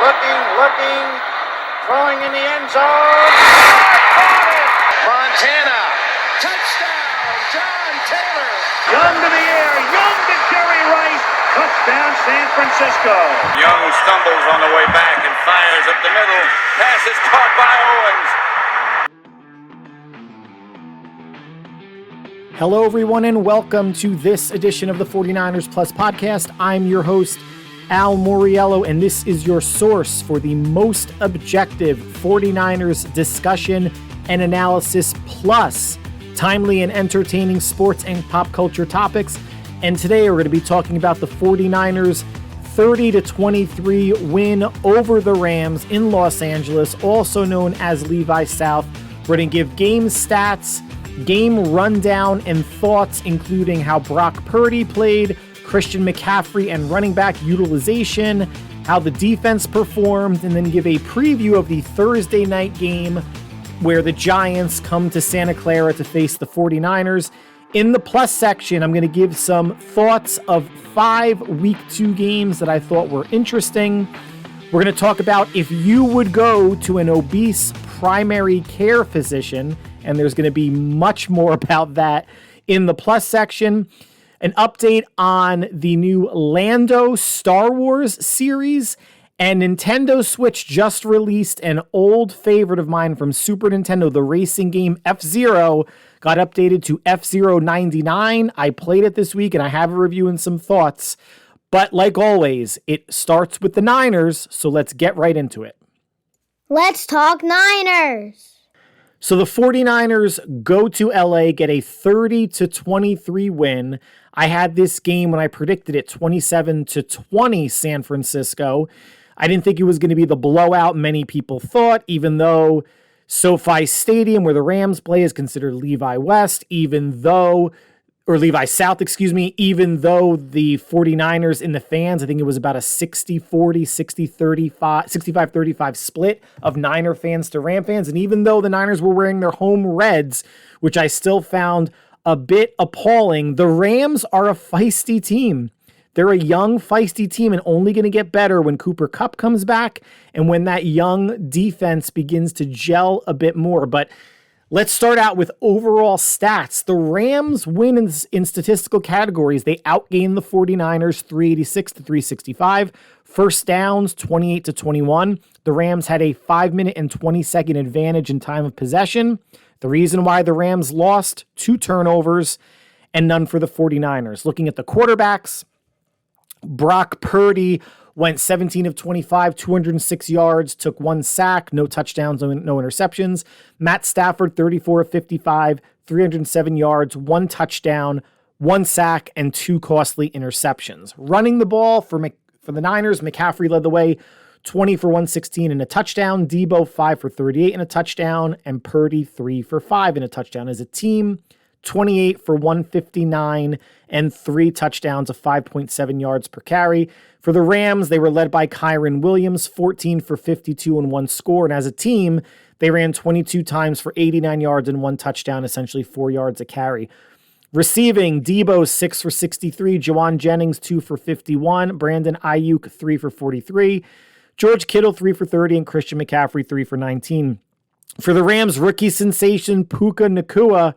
looking, throwing in the end zone. Montana, touchdown, John Taylor. Young to the air, Young to Jerry Rice, touchdown San Francisco. Young stumbles on the way back and fires up the middle. Pass is caught by Owens. Hello, everyone, and welcome to this edition of the 49ers Plus podcast. I'm your host, Al Moriello, and this is your source for the most objective 49ers discussion and analysis, plus timely and entertaining sports and pop culture topics. And today we're going to be talking about the 49ers' 30-23 win over the Rams in Los Angeles, also known as Levi South. We're going to give game stats, game rundown, and thoughts, including how Brock Purdy played, Christian McCaffrey and running back utilization, how the defense performed, and then give a preview of the Thursday night game where the Giants come to Santa Clara to face the 49ers. In the plus section, I'm going to give some thoughts of 5 Week 2 games that I thought were interesting. We're going to talk about if you would go to an obese primary care physician, and there's going to be much more about that in the plus section. An update on the new Lando Star Wars series, and Nintendo Switch just released an old favorite of mine from Super Nintendo, the racing game F-Zero, got updated to F-Zero 99. I played it this week, and I have a review and some thoughts. But like always, it starts with the Niners, so let's get right into it. Let's talk Niners. So the 49ers go to LA, get a 30-23 win. I had this game when I predicted it 27-20 San Francisco. I didn't think it was going to be the blowout many people thought, even though SoFi Stadium, where the Rams play, is considered Levi West, Levi South, even though the 49ers in the fans, I think it was about a 60-40, 65-35 split of Niner fans to Ram fans. And even though the Niners were wearing their home reds, which I still found a bit appalling, the Rams are a feisty team. They're a young, feisty team and only going to get better when Cooper Kupp comes back and when that young defense begins to gel a bit more. But let's start out with overall stats. The Rams win in statistical categories. They outgained the 49ers 386-365. First downs, 28-21. The Rams had a 5-minute and 20-second advantage in time of possession. The reason why the Rams lost, 2 turnovers and none for the 49ers. Looking at the quarterbacks, Brock Purdy went 17 of 25, 206 yards, took 1 sack, no touchdowns, no interceptions. Matt Stafford, 34 of 55, 307 yards, 1 touchdown, 1 sack, and 2 costly interceptions. Running the ball for the Niners, McCaffrey led the way, 20 for 116 and a touchdown. Debo, 5 for 38 and a touchdown. And Purdy, 3 for 5 and a touchdown. As a team, 28 for 159 and 3 touchdowns of 5.7 yards per carry. For the Rams, they were led by Kyren Williams, 14 for 52 and 1 score. And as a team, they ran 22 times for 89 yards and 1 touchdown, essentially 4 yards a carry. Receiving, Debo, 6 for 63, Juwan Jennings, 2 for 51, Brandon Ayuk, 3 for 43, George Kittle, 3 for 30, and Christian McCaffrey, 3 for 19. For the Rams, rookie sensation Puka Nacua,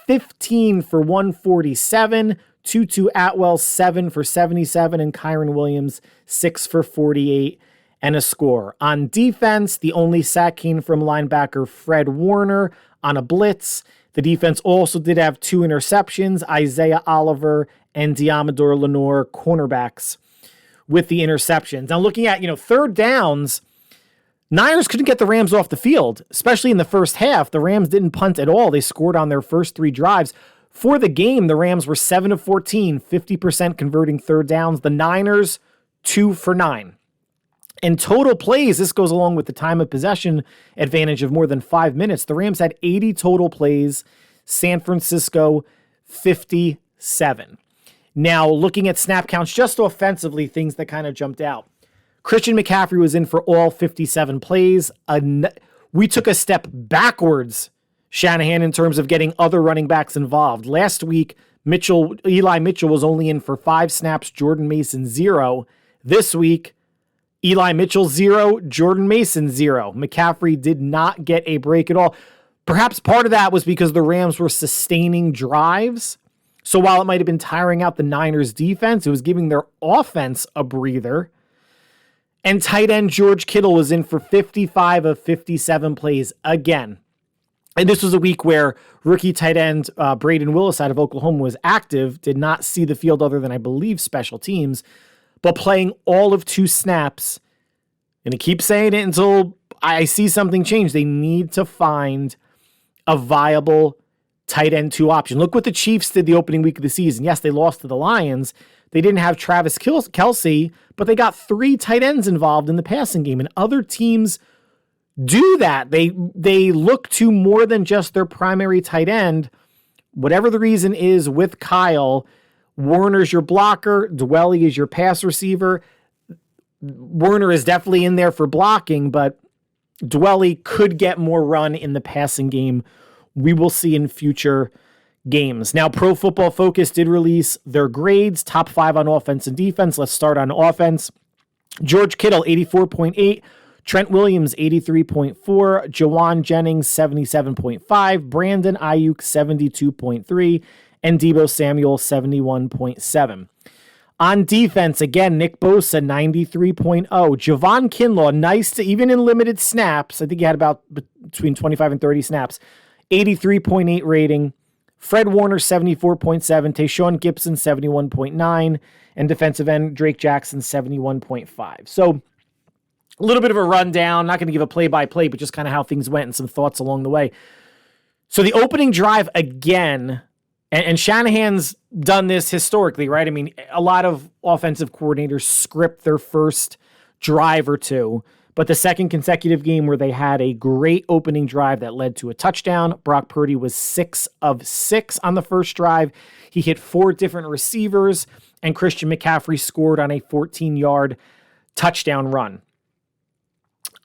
15 for 147, Tutu Atwell, 7 for 77, and Kyren Williams, 6 for 48 and a score. On defense, the only sack came from linebacker Fred Warner on a blitz. The defense also did have 2 interceptions, Isaiah Oliver and Diamador Lenore, cornerbacks, with the interceptions. Now looking at, third downs, Niners couldn't get the Rams off the field, especially in the first half. The Rams didn't punt at all. They scored on their first 3 drives. For the game, the Rams were 7 of 14, 50% converting third downs. The Niners, 2 for 9. In total plays, this goes along with the time of possession advantage of more than 5 minutes. The Rams had 80 total plays, San Francisco, 57. Now, looking at snap counts, just offensively, things that kind of jumped out. Christian McCaffrey was in for all 57 plays. We took a step backwards, Shanahan, in terms of getting other running backs involved. Last week, Eli Mitchell was only in for 5 snaps, Jordan Mason 0. This week, Eli Mitchell, 0. Jordan Mason, 0. McCaffrey did not get a break at all. Perhaps part of that was because the Rams were sustaining drives. So while it might have been tiring out the Niners defense, it was giving their offense a breather. And tight end George Kittle was in for 55 of 57 plays again. And this was a week where rookie tight end Braden Willis out of Oklahoma was active, did not see the field other than, I believe, special teams, but playing all of 2 snaps. And I keep saying it until I see something change. They need to find a viable tight end 2 option. Look what the Chiefs did the opening week of the season. Yes, they lost to the Lions. They didn't have Travis Kelce, but they got 3 tight ends involved in the passing game. And other teams do that. They look to more than just their primary tight end. Whatever the reason is with Kyle, Warner's your blocker, Dwelly is your pass receiver. Warner is definitely in there for blocking, but Dwelly could get more run in the passing game. We will see in future games. Now, Pro Football Focus did release their grades, top 5 on offense and defense. Let's start on offense. George Kittle, 84.8. Trent Williams, 83.4. Jawan Jennings, 77.5. Brandon Ayuk, 72.3. And Deebo Samuel, 71.7. On defense, again, Nick Bosa, 93.0. Javon Kinlaw, nice to, even in limited snaps, I think he had about between 25 and 30 snaps, 83.8 rating. Fred Warner, 74.7. Tayshaun Gibson, 71.9. And defensive end Drake Jackson, 71.5. So a little bit of a rundown, not going to give a play-by-play, but just kind of how things went and some thoughts along the way. So the opening drive again, and Shanahan's done this historically, right? I mean, a lot of offensive coordinators script their first drive or two, but the second consecutive game where they had a great opening drive that led to a touchdown. Brock Purdy was 6 of 6 on the first drive. He hit 4 different receivers, and Christian McCaffrey scored on a 14-yard touchdown run.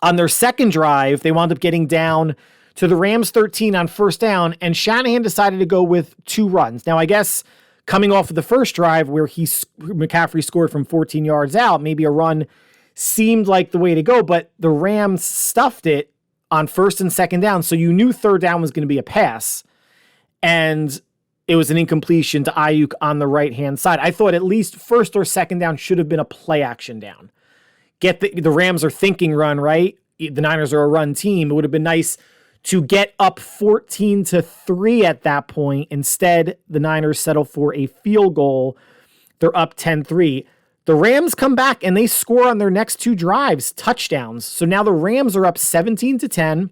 On their second drive, they wound up getting down to the Rams 13 on first down, and Shanahan decided to go with 2 runs. Now, I guess coming off of the first drive where McCaffrey scored from 14 yards out, maybe a run seemed like the way to go, but the Rams stuffed it on first and second down, so you knew third down was going to be a pass, and it was an incompletion to Ayuk on the right-hand side. I thought at least first or second down should have been a play-action down. Get the Rams are thinking run, right? The Niners are a run team. It would have been nice to get up 14-3 at that point. Instead, the Niners settle for a field goal. They're up 10-3. The Rams come back and they score on their next 2 drives, touchdowns. So now the Rams are up 17-10.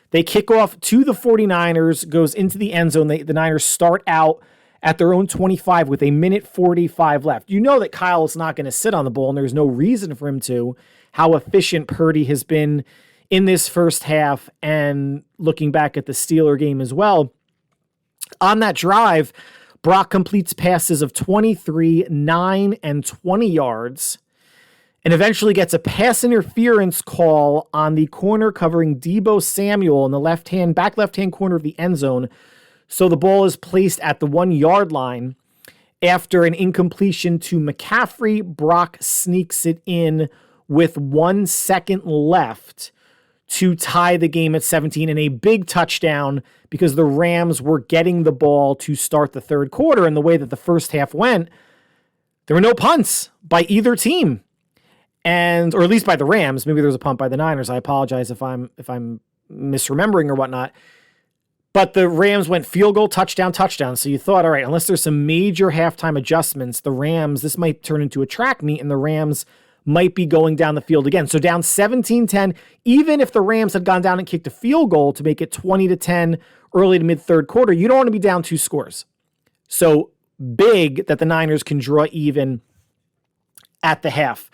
They kick off to the 49ers, goes into the end zone. The Niners start out at their own 25 with 1:45 left. You know that Kyle is not going to sit on the ball, and there's no reason for him to. How efficient Purdy has been in this first half, and looking back at the Steeler game as well. On that drive, Brock completes passes of 23, 9, and 20 yards, and eventually gets a pass interference call on the corner covering Deebo Samuel in the back left-hand corner of the end zone. So the ball is placed at the 1-yard line. After an incompletion to McCaffrey, Brock sneaks it in with 1 second left to tie the game at 17, and a big touchdown because the Rams were getting the ball to start the third quarter. And the way that the first half went, there were no punts by either team, or at least by the Rams. Maybe there was a punt by the Niners. I apologize if I'm misremembering or whatnot. But the Rams went field goal, touchdown, touchdown. So you thought, all right, unless there's some major halftime adjustments, the Rams, this might turn into a track meet, and the Rams might be going down the field again. So down 17-10, even if the Rams had gone down and kicked a field goal to make it 20-10 early to mid-third quarter, you don't want to be down 2 scores. So big that the Niners can draw even at the half.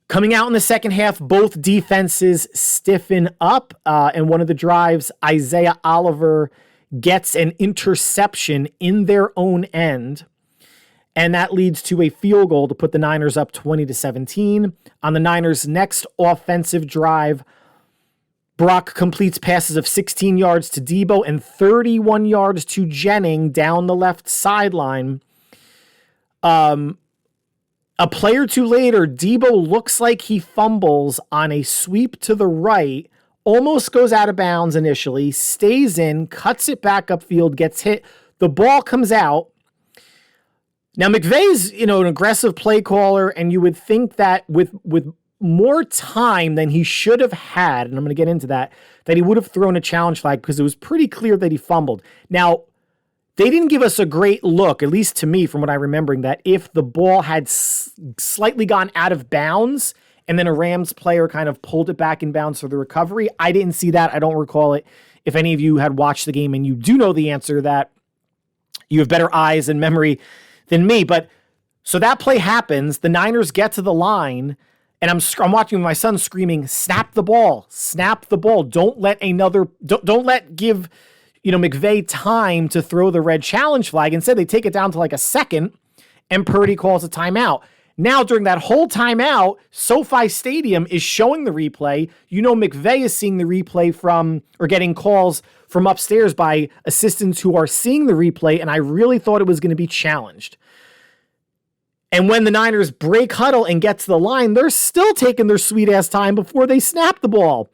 Coming out in the second half, both defenses stiffen up. And one of the drives, Isaiah Oliver gets an interception in their own end. And that leads to a field goal to put the Niners up 20-17. On the Niners' next offensive drive, Brock completes passes of 16 yards to Deebo and 31 yards to Jennings down the left sideline. A play or two later, Debo looks like he fumbles on a sweep to the right, almost goes out of bounds initially, stays in, cuts it back upfield, gets hit. The ball comes out. Now, McVay's, an aggressive play caller, and you would think that with more time than he should have had, and I'm going to get into that he would have thrown a challenge flag because it was pretty clear that he fumbled. Now, they didn't give us a great look, at least to me from what I'm remembering, that if the ball had slightly gone out of bounds and then a Rams player kind of pulled it back in bounds for the recovery. I didn't see that. I don't recall it. If any of you had watched the game and you do know the answer, that you have better eyes and memory than me. But so that play happens. The Niners get to the line, and I'm watching my son screaming, "Snap the ball! Snap the ball! Don't let give McVay time to throw the red challenge flag." Instead, they take it down to like a second, and Purdy calls a timeout. Now, during that whole timeout, SoFi Stadium is showing the replay. McVay is seeing the replay or getting calls from upstairs by assistants who are seeing the replay, and I really thought it was going to be challenged. And when the Niners break huddle and get to the line, they're still taking their sweet-ass time before they snap the ball.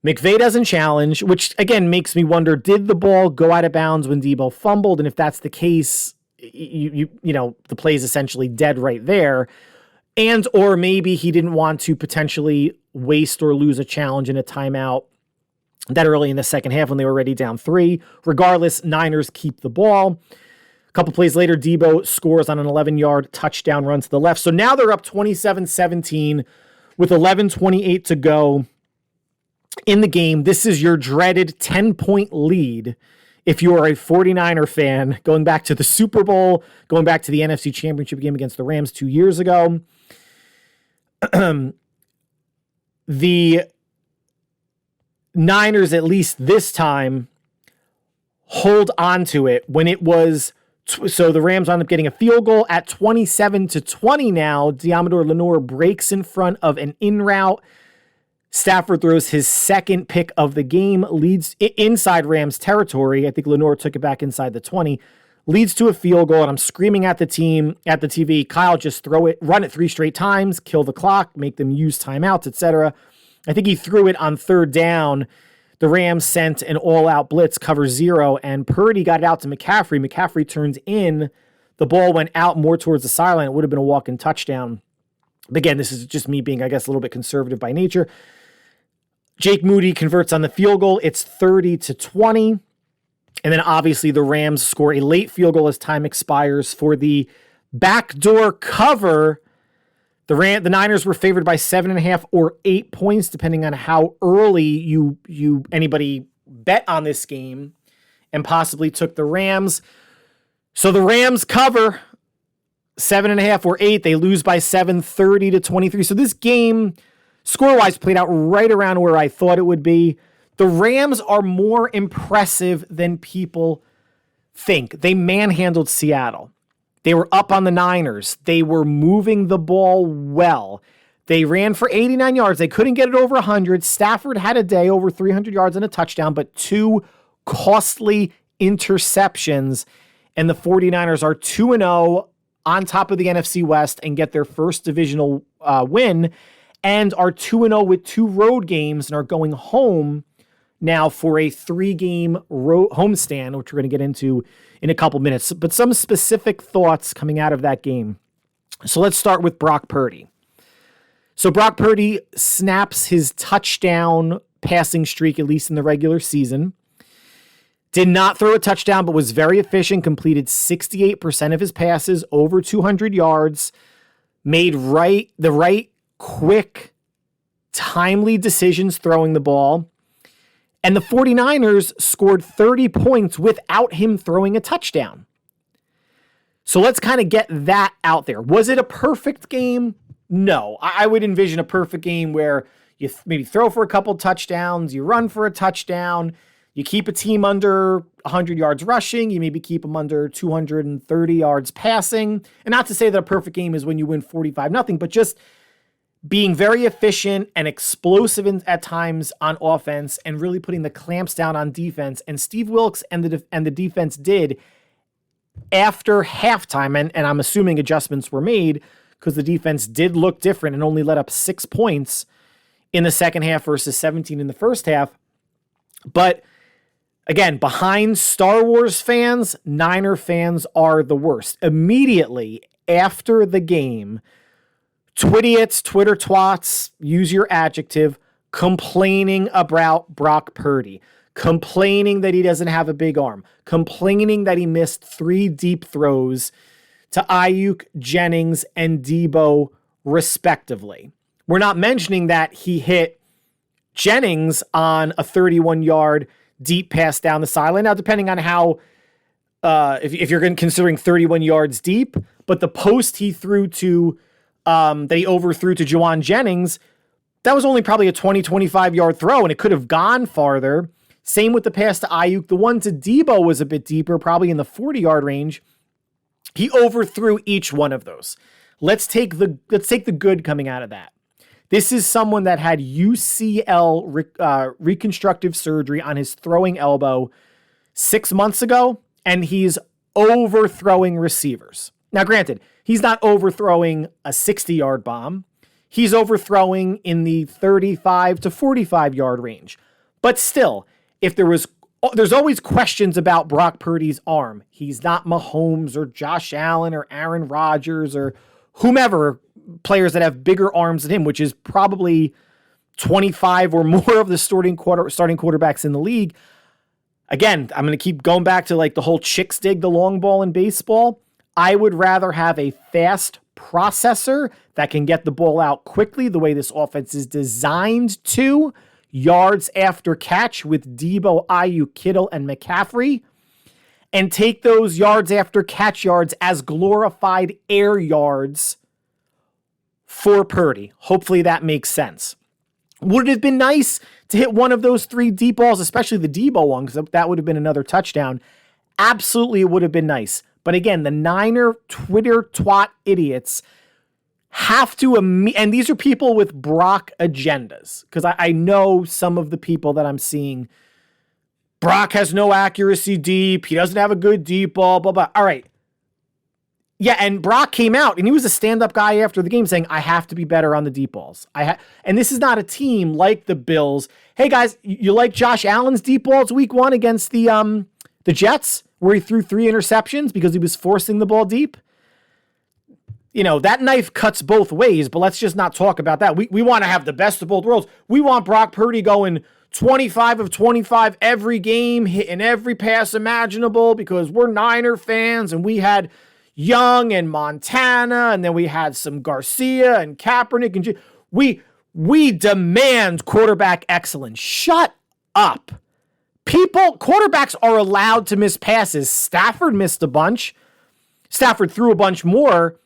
McVay doesn't challenge, which, again, makes me wonder, did the ball go out of bounds when Debo fumbled? And if that's the case, the play is essentially dead right there. Or maybe he didn't want to potentially waste or lose a challenge in a timeout that early in the second half when they were already down 3. Regardless, Niners keep the ball. A couple plays later, Debo scores on an 11-yard touchdown run to the left. So now they're up 27-17 with 11:28 to go in the game. This is your dreaded 10-point lead if you are a 49er fan, going back to the Super Bowl, going back to the NFC Championship game against the Rams 2 years ago. The Niners, at least this time, hold on to it when it was... So the Rams end up getting a field goal at 27-20 now. Deommodore Lenoir breaks in front of an in route. Stafford throws his second pick of the game, leads inside Rams territory. I think Lenoir took it back inside the 20, leads to a field goal. And I'm screaming at the team, at the TV, Kyle, just run it 3 straight times, kill the clock, make them use timeouts, etc. I think he threw it on 3rd down. The Rams sent an all-out blitz, cover 0, and Purdy got it out to McCaffrey. McCaffrey turns in. The ball went out more towards the sideline. It would have been a walk-in touchdown. But again, this is just me being, I guess, a little bit conservative by nature. Jake Moody converts on the field goal. It's 30-20. And then obviously the Rams score a late field goal as time expires for the backdoor cover. The Niners were favored by 7.5 or 8 points, depending on how early anybody bet on this game and possibly took the Rams. So the Rams cover 7.5 or 8. They lose by 7, 30-23. So this game, score-wise, played out right around where I thought it would be. The Rams are more impressive than people think. They manhandled Seattle. They were up on the Niners. They were moving the ball well. They ran for 89 yards. They couldn't get it over 100. Stafford had a day, over 300 yards and a touchdown, but 2 costly interceptions. And the 49ers are 2-0 on top of the NFC West and get their first divisional win, and are 2-0 with 2 road games and are going home now for a 3-game homestand, which we're going to get into in a couple minutes. But some specific thoughts coming out of that game. So let's start with Brock Purdy. So Brock Purdy snaps his touchdown passing streak, at least in the regular season. Did not throw a touchdown, but was very efficient, completed 68% of his passes, over 200 yards, made the right, quick, timely decisions throwing the ball. And the 49ers scored 30 points without him throwing a touchdown. So let's kind of get that out there. Was it a perfect game? No. I would envision a perfect game where you maybe throw for a couple touchdowns, you run for a touchdown, you keep a team under 100 yards rushing, you maybe keep them under 230 yards passing. And not to say that a perfect game is when you win 45-0, but just being very efficient and explosive at times on offense and really putting the clamps down on defense. And Steve Wilks and the defense did, after halftime, and I'm assuming adjustments were made, because the defense did look different and only let up 6 points in the second half versus 17 in the first half. But again, behind Star Wars fans, Niner fans are the worst. Immediately after the game, Twidiots, Twitter twats, use your adjective, complaining about Brock Purdy, complaining that he doesn't have a big arm, complaining that he missed 3 deep throws to Ayuk, Jennings, and Debo, respectively. We're not mentioning that he hit Jennings on a 31-yard deep pass down the sideline. Now, depending on how, if you're considering 31 yards deep, but the post he threw to, that he overthrew to Juwan Jennings, that was only probably a 20, 25-yard throw, and it could have gone farther. Same with the pass to Ayuk. The one to Debo was a bit deeper, probably in the 40-yard range. He overthrew each one of those. Let's take the good coming out of that. This is someone that had UCL reconstructive surgery on his throwing elbow 6 months ago, and he's overthrowing receivers. Now, granted, he's not overthrowing a 60-yard bomb. He's overthrowing in the 35 to 45-yard range. But still, there's always questions about Brock Purdy's arm. He's not Mahomes or Josh Allen or Aaron Rodgers or whomever, players that have bigger arms than him, which is probably 25 or more of the starting quarterbacks in the league. Again, I'm going to keep going back to like the whole chicks dig the long ball in baseball. I would rather have a fast processor that can get the ball out quickly the way this offense is designed to, yards after catch with Debo, Ayuk, Kittle, and McCaffrey, and take those yards after catch yards as glorified air yards for Purdy. Hopefully that makes sense. Would it have been nice to hit one of those 3 deep balls, especially the Debo one, because that would have been another touchdown? Absolutely, it would have been nice. But again, the Niner Twitter twat idiots have to, and these are people with Brock agendas, because I know some of the people that I'm seeing, Brock has no accuracy deep, he doesn't have a good deep ball, blah, blah. All right. Yeah, and Brock came out, and he was a stand-up guy after the game saying, I have to be better on the deep balls. And this is not a team like the Bills. Hey, guys, you like Josh Allen's deep balls week 1 against the Jets, where he threw 3 interceptions because he was forcing the ball deep? You know, that knife cuts both ways, but let's just not talk about that. We want to have the best of both worlds. We want Brock Purdy going 25 of 25 every game, hitting every pass imaginable because we're Niner fans, and we had Young and Montana, and then we had some Garcia and Kaepernick. And we demand quarterback excellence. Shut up. Quarterbacks are allowed to miss passes. Stafford missed a bunch. Stafford threw a bunch more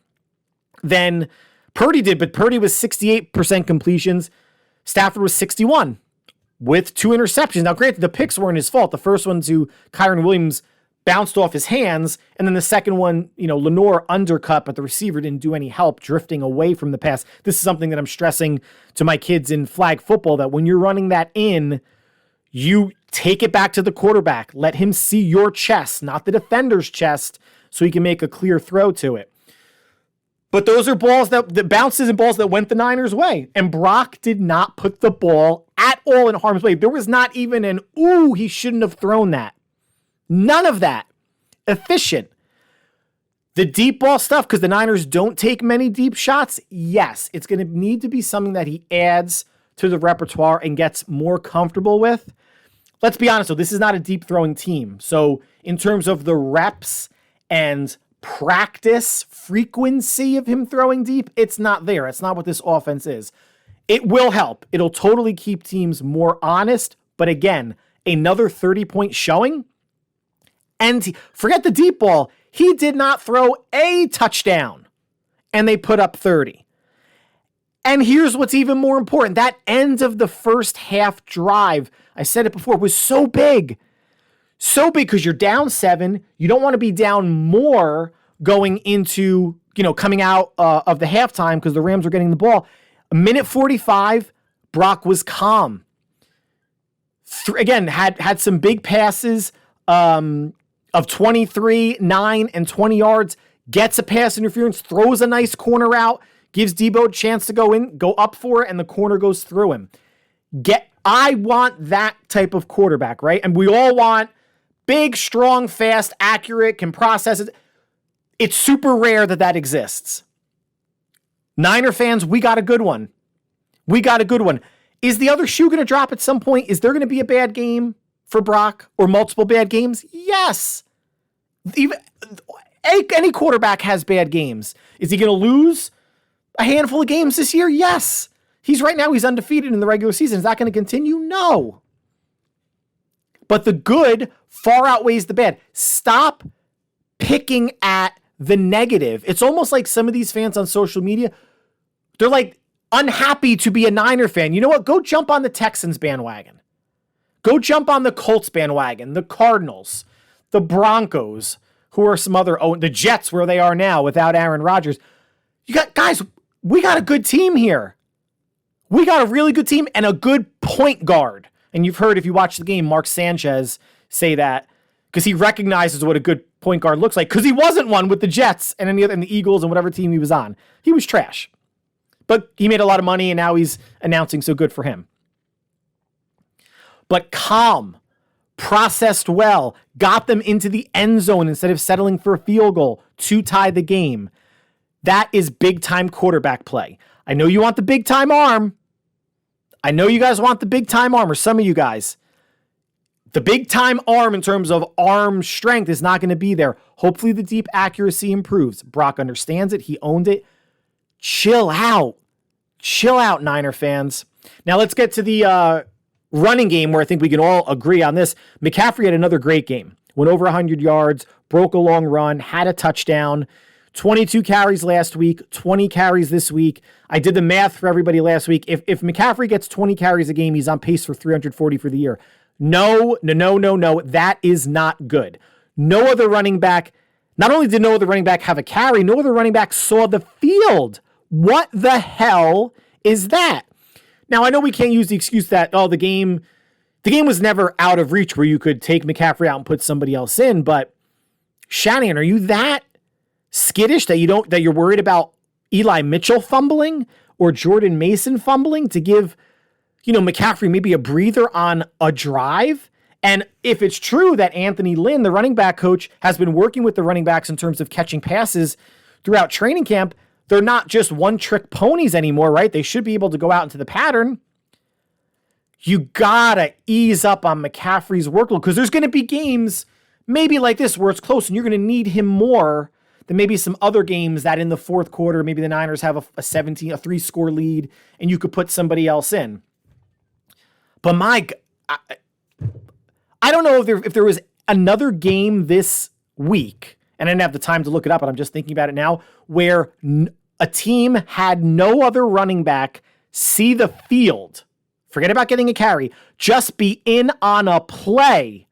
than Purdy did, but Purdy was 68% completions. Stafford was 61 with 2 interceptions. Now, granted, the picks weren't his fault. The first one to Kyron Williams bounced off his hands, and then the second one, Lenore undercut, but the receiver didn't do any help drifting away from the pass. This is something that I'm stressing to my kids in flag football, that when you're running that in, you take it back to the quarterback. Let him see your chest, not the defender's chest, so he can make a clear throw to it. But those are balls the bounces and balls that went the Niners' way. And Brock did not put the ball at all in harm's way. There was not even an, ooh, he shouldn't have thrown that. None of that. Efficient. The deep ball stuff, because the Niners don't take many deep shots, yes, it's going to need to be something that he adds to the repertoire and gets more comfortable with. Let's be honest, though, this is not a deep throwing team. So in terms of the reps and practice frequency of him throwing deep, it's not there. It's not what this offense is. It will help. It'll totally keep teams more honest. But again, another 30-point showing. And forget the deep ball. He did not throw a touchdown. And they put up 30. And here's what's even more important. That end of the first half drive, I said it before, was so big. So big because you're down 7. You don't want to be down more going into, coming out of the halftime because the Rams are getting the ball. A minute 45, Brock was calm. Again, had some big passes of 23, 9, and 20 yards. gets a pass interference, throws a nice corner out, gives Debo a chance to go up for it, and the corner goes through him. I want that type of quarterback, right? And we all want big, strong, fast, accurate, can process it. It's super rare that exists. Niner fans, we got a good one. Is the other shoe going to drop at some point? Is there going to be a bad game for Brock or multiple bad games? Yes. Even any quarterback has bad games. Is he going to lose a handful of games this year? Yes. He's undefeated in the regular season. Is that going to continue? No. But the good far outweighs the bad. Stop picking at the negative. It's almost like some of these fans on social media, they're like unhappy to be a Niner fan. You know what? Go jump on the Texans bandwagon. Go jump on the Colts bandwagon, the Cardinals, the Broncos, who are some other, the Jets where they are now without Aaron Rodgers. Guys, we got a good team here. We got a really good team and a good point guard. And you've heard, if you watch the game, Mark Sanchez say that because he recognizes what a good point guard looks like because he wasn't one with the Jets and the Eagles and whatever team he was on. He was trash. But he made a lot of money and now he's announcing, so good for him. But calm, processed well, got them into the end zone instead of settling for a field goal to tie the game. That is big-time quarterback play. I know you want the big-time arm. I know you guys want the big-time arm, or some of you guys. The big-time arm in terms of arm strength is not going to be there. Hopefully the deep accuracy improves. Brock understands it. He owned it. Chill out. Chill out, Niner fans. Now let's get to the running game where I think we can all agree on this. McCaffrey had another great game. Went over 100 yards, broke a long run, had a touchdown. 22 carries last week, 20 carries this week. I did the math for everybody last week. If McCaffrey gets 20 carries a game, he's on pace for 340 for the year. No. That is not good. No other running back, not only did no other running back have a carry, no other running back saw the field. What the hell is that? Now, I know we can't use the excuse that, the game was never out of reach where you could take McCaffrey out and put somebody else in, but Shanahan, are you that skittish that you're worried about Eli Mitchell fumbling or Jordan Mason fumbling to give, McCaffrey maybe a breather on a drive? And if it's true that Anthony Lynn, the running back coach, has been working with the running backs in terms of catching passes throughout training camp, they're not just one-trick ponies anymore, right? They should be able to go out into the pattern. You gotta ease up on McCaffrey's workload because there's going to be games maybe like this where it's close and you're going to need him more than maybe some other games that in the fourth quarter, maybe the Niners have a 3-score lead and you could put somebody else in. But I don't know if there was another game this week, and I didn't have the time to look it up, but I'm just thinking about it now, where a team had no other running back see the field, forget about getting a carry, just be in on a play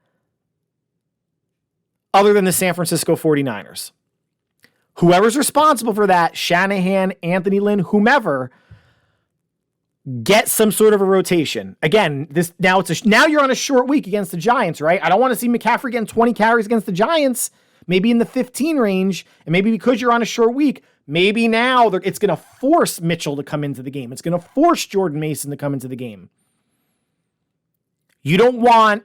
other than the San Francisco 49ers. Whoever's responsible for that, Shanahan, Anthony Lynn, whomever, get some sort of a rotation. Again, now you're on a short week against the Giants, right? I don't want to see McCaffrey getting 20 carries against the Giants, maybe in the 15 range, and maybe because you're on a short week, maybe now it's going to force Mitchell to come into the game. It's going to force Jordan Mason to come into the game. You don't want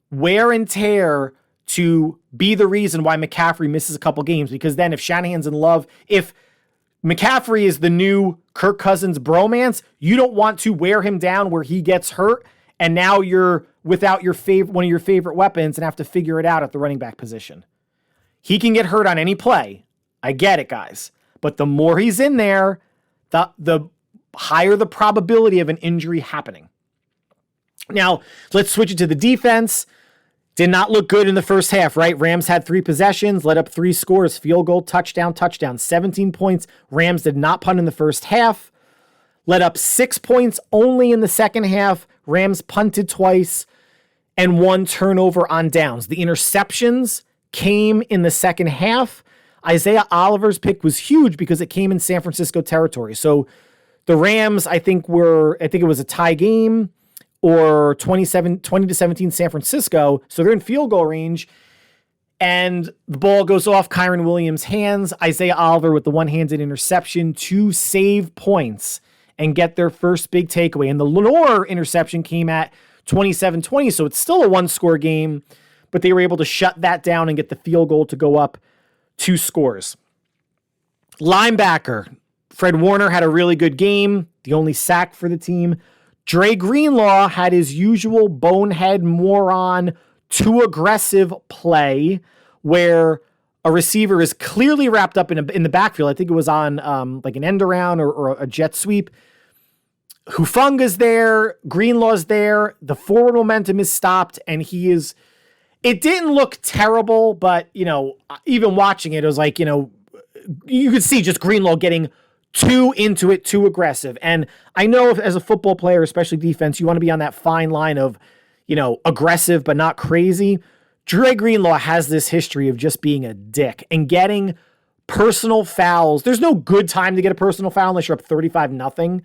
wear and tear to be the reason why McCaffrey misses a couple games, because then if Shanahan's in love, if McCaffrey is the new Kirk Cousins bromance, you don't want to wear him down where he gets hurt, and now you're without one of your favorite weapons and have to figure it out at the running back position. He can get hurt on any play. I get it, guys. But the more he's in there, the higher the probability of an injury happening. Now, let's switch it to the defense. Did not look good in the first half, right? Rams had 3 possessions, let up 3 scores, field goal, touchdown, 17 points. Rams did not punt in the first half. Let up 6 points only in the second half. Rams punted twice and 1 turnover on downs. The interceptions came in the second half. Isaiah Oliver's pick was huge because it came in San Francisco territory. So the Rams, I think it was a tie game, or 20-17 San Francisco. So they're in field goal range. And the ball goes off Kyron Williams' hands. Isaiah Oliver with the one-handed interception to save points and get their first big takeaway. And the Lenore interception came at 27-20, so it's still a one-score game, but they were able to shut that down and get the field goal to go up 2 scores. Linebacker, Fred Warner had a really good game, the only sack for the team. Dre Greenlaw had his usual bonehead moron too aggressive play where a receiver is clearly wrapped up in the backfield. I think it was on like an end around or a jet sweep. Hufunga's there, Greenlaw's there, the forward momentum is stopped, and it didn't look terrible, but, even watching it, it was like, you could see just Greenlaw getting too into it, too aggressive. And I know as a football player, especially defense, you want to be on that fine line of, aggressive but not crazy. Dre Greenlaw has this history of just being a dick and getting personal fouls. There's no good time to get a personal foul unless you're up 35-0.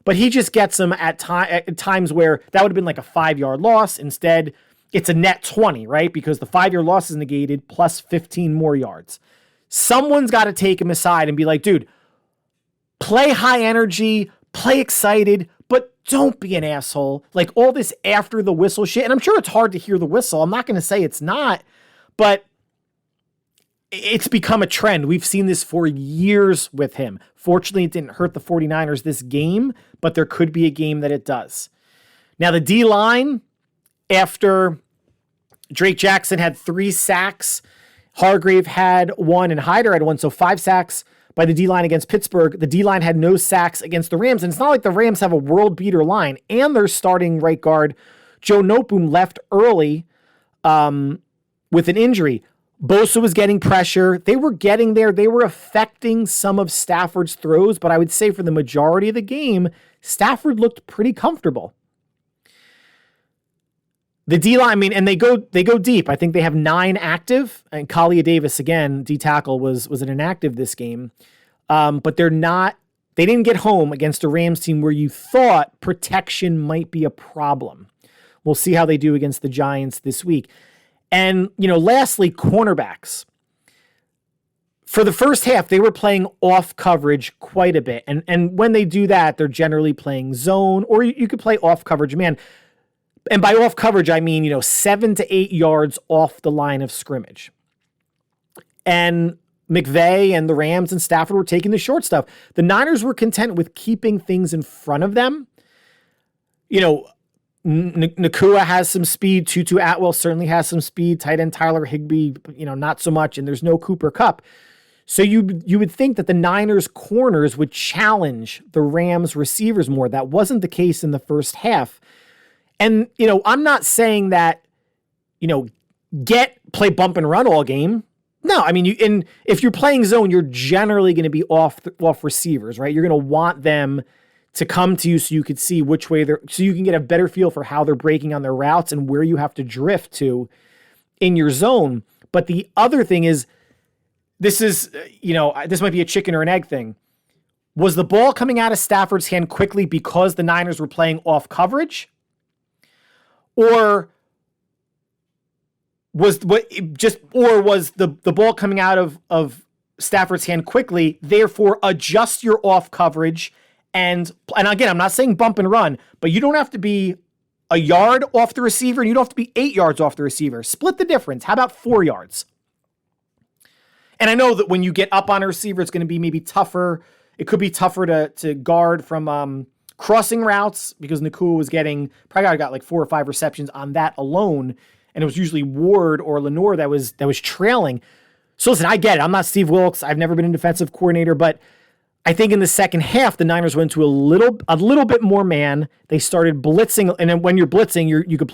But he just gets them at times where that would have been like a 5-yard loss. Instead, it's a net 20, right? Because the 5-yard loss is negated plus 15 more yards. Someone's got to take him aside and be like, dude, play high energy, play excited, but don't be an asshole. Like all this after the whistle shit. And I'm sure it's hard to hear the whistle. I'm not going to say it's not, but it's become a trend. We've seen this for years with him. Fortunately, it didn't hurt the 49ers this game, but there could be a game that it does. Now, the D-line, after Drake Jackson had 3 sacks, Hargrave had 1, and Hyder had 1, so 5 sacks by the D-line against Pittsburgh. The D-line had no sacks against the Rams, and it's not like the Rams have a world-beater line, and their starting right guard, Joe Noteboom, left early with an injury. Bosa was getting pressure. They were getting there. They were affecting some of Stafford's throws, but I would say for the majority of the game, Stafford looked pretty comfortable. The D-line, and they go deep. I think they have 9 active, and Kalia Davis, again, D-tackle, was an inactive this game. But they didn't get home against a Rams team where you thought protection might be a problem. We'll see how they do against the Giants this week. And, lastly, cornerbacks. For the first half, they were playing off coverage quite a bit. And when they do that, they're generally playing zone, or you could play off coverage man. And by off coverage, I mean, 7 to 8 yards off the line of scrimmage. And McVay and the Rams and Stafford were taking the short stuff. The Niners were content with keeping things in front of them. Nakua has some speed. Tutu Atwell certainly has some speed. Tight end Tyler Higbee, not so much. And there's no Cooper Kupp. So you would think that the Niners corners would challenge the Rams receivers more. That wasn't the case in the first half. And, I'm not saying that, play bump and run all game. No, if you're playing zone, you're generally going to be off receivers, right? You're going to want them to come to you so you could see which way so you can get a better feel for how they're breaking on their routes and where you have to drift to in your zone. But the other thing is, this might be a chicken or an egg thing. Was the ball coming out of Stafford's hand quickly because the Niners were playing off coverage? Or was the ball coming out of Stafford's hand quickly, therefore adjust your off coverage and again, I'm not saying bump and run, but you don't have to be a yard off the receiver and you don't have to be 8 yards off the receiver. Split the difference. How about 4 yards? And I know that when you get up on a receiver, it's going to be maybe tougher. It could be tougher to guard from crossing routes because Nakua probably got like 4 or 5 receptions on that alone. And it was usually Ward or Lenore that was trailing. So listen, I get it. I'm not Steve Wilkes. I've never been a defensive coordinator, but I think in the second half, the Niners went to a little bit more man. They started blitzing. And then when you're blitzing, you could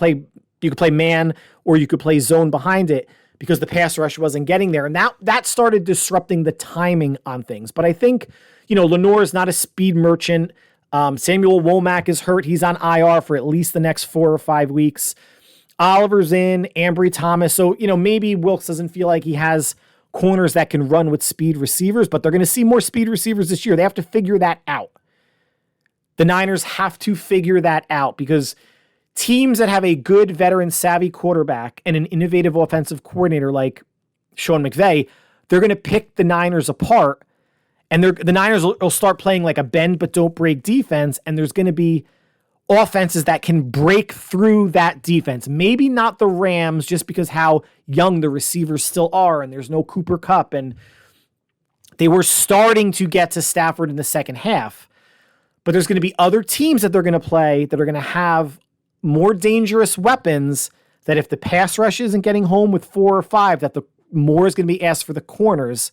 play man or you could play zone behind it because the pass rush wasn't getting there. And that started disrupting the timing on things. But I think, Lenore is not a speed merchant. Samuel Womack is hurt. He's on IR for at least the next 4 or 5 weeks. Oliver's in, Ambry Thomas. So, maybe Wilkes doesn't feel like he has corners that can run with speed receivers, but they're going to see more speed receivers this year. They have to figure that out. The Niners have to figure that out because teams that have a good veteran savvy quarterback and an innovative offensive coordinator like Sean McVay, they're going to pick the Niners apart, and the Niners will start playing like a bend but don't break defense, and there's going to be offenses that can break through that defense. Maybe not the Rams, just because how young the receivers still are, and there's no Cooper Kupp, and they were starting to get to Stafford in the second half. But there's going to be other teams that they're going to play that are going to have more dangerous weapons, that if the pass rush isn't getting home with 4 or 5, that the more is going to be asked for the corners,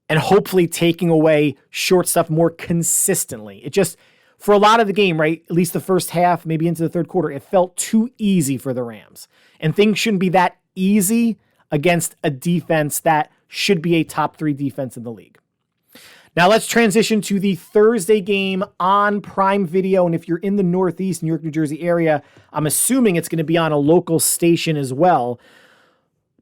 and hopefully taking away short stuff more consistently. It just, for a lot of the game, right, at least the first half, maybe into the third quarter, it felt too easy for the Rams. And things shouldn't be that easy against a defense that should be a top 3 defense in the league. Now let's transition to the Thursday game on Prime Video. And if you're in the Northeast, New York, New Jersey area, I'm assuming it's going to be on a local station as well.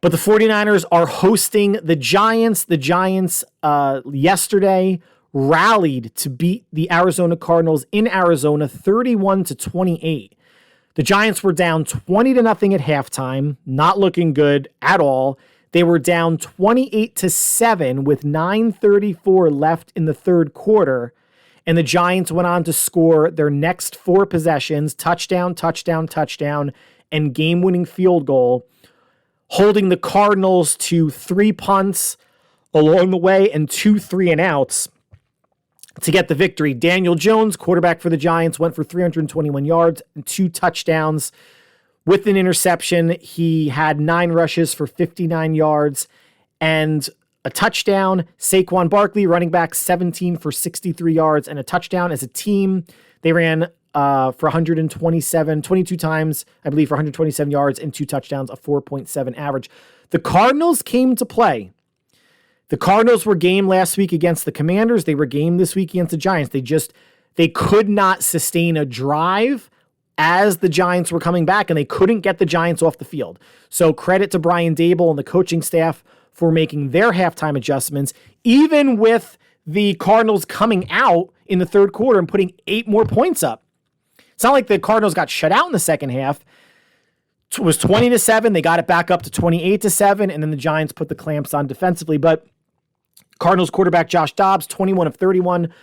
But the 49ers are hosting the Giants. The Giants yesterday rallied to beat the Arizona Cardinals in Arizona 31-28. The Giants were down 20-0 at halftime, not looking good at all. They were down 28-7 with 9:34 left in the third quarter, and the Giants went on to score their next 4 possessions, touchdown, touchdown, touchdown, and game-winning field goal, holding the Cardinals to 3 punts along the way and 2 3-and-outs to get the victory. Daniel Jones, quarterback for the Giants, went for 321 yards and 2 touchdowns. With an interception, he had 9 rushes for 59 yards and a touchdown. Saquon Barkley, running back, 17 for 63 yards and a touchdown. As a team, they ran for 22 times, I believe, for 127 yards and 2 touchdowns, a 4.7 average. The Cardinals came to play. The Cardinals were game last week against the Commanders. They were game this week against the Giants. They could not sustain a drive as the Giants were coming back, and they couldn't get the Giants off the field. So credit to Brian Daboll and the coaching staff for making their halftime adjustments, even with the Cardinals coming out in the third quarter and putting 8 more points up. It's not like the Cardinals got shut out in the second half. It was 20-7. They got it back up to 28-7, and then the Giants put the clamps on defensively. But Cardinals quarterback Josh Dobbs, 21 of 31,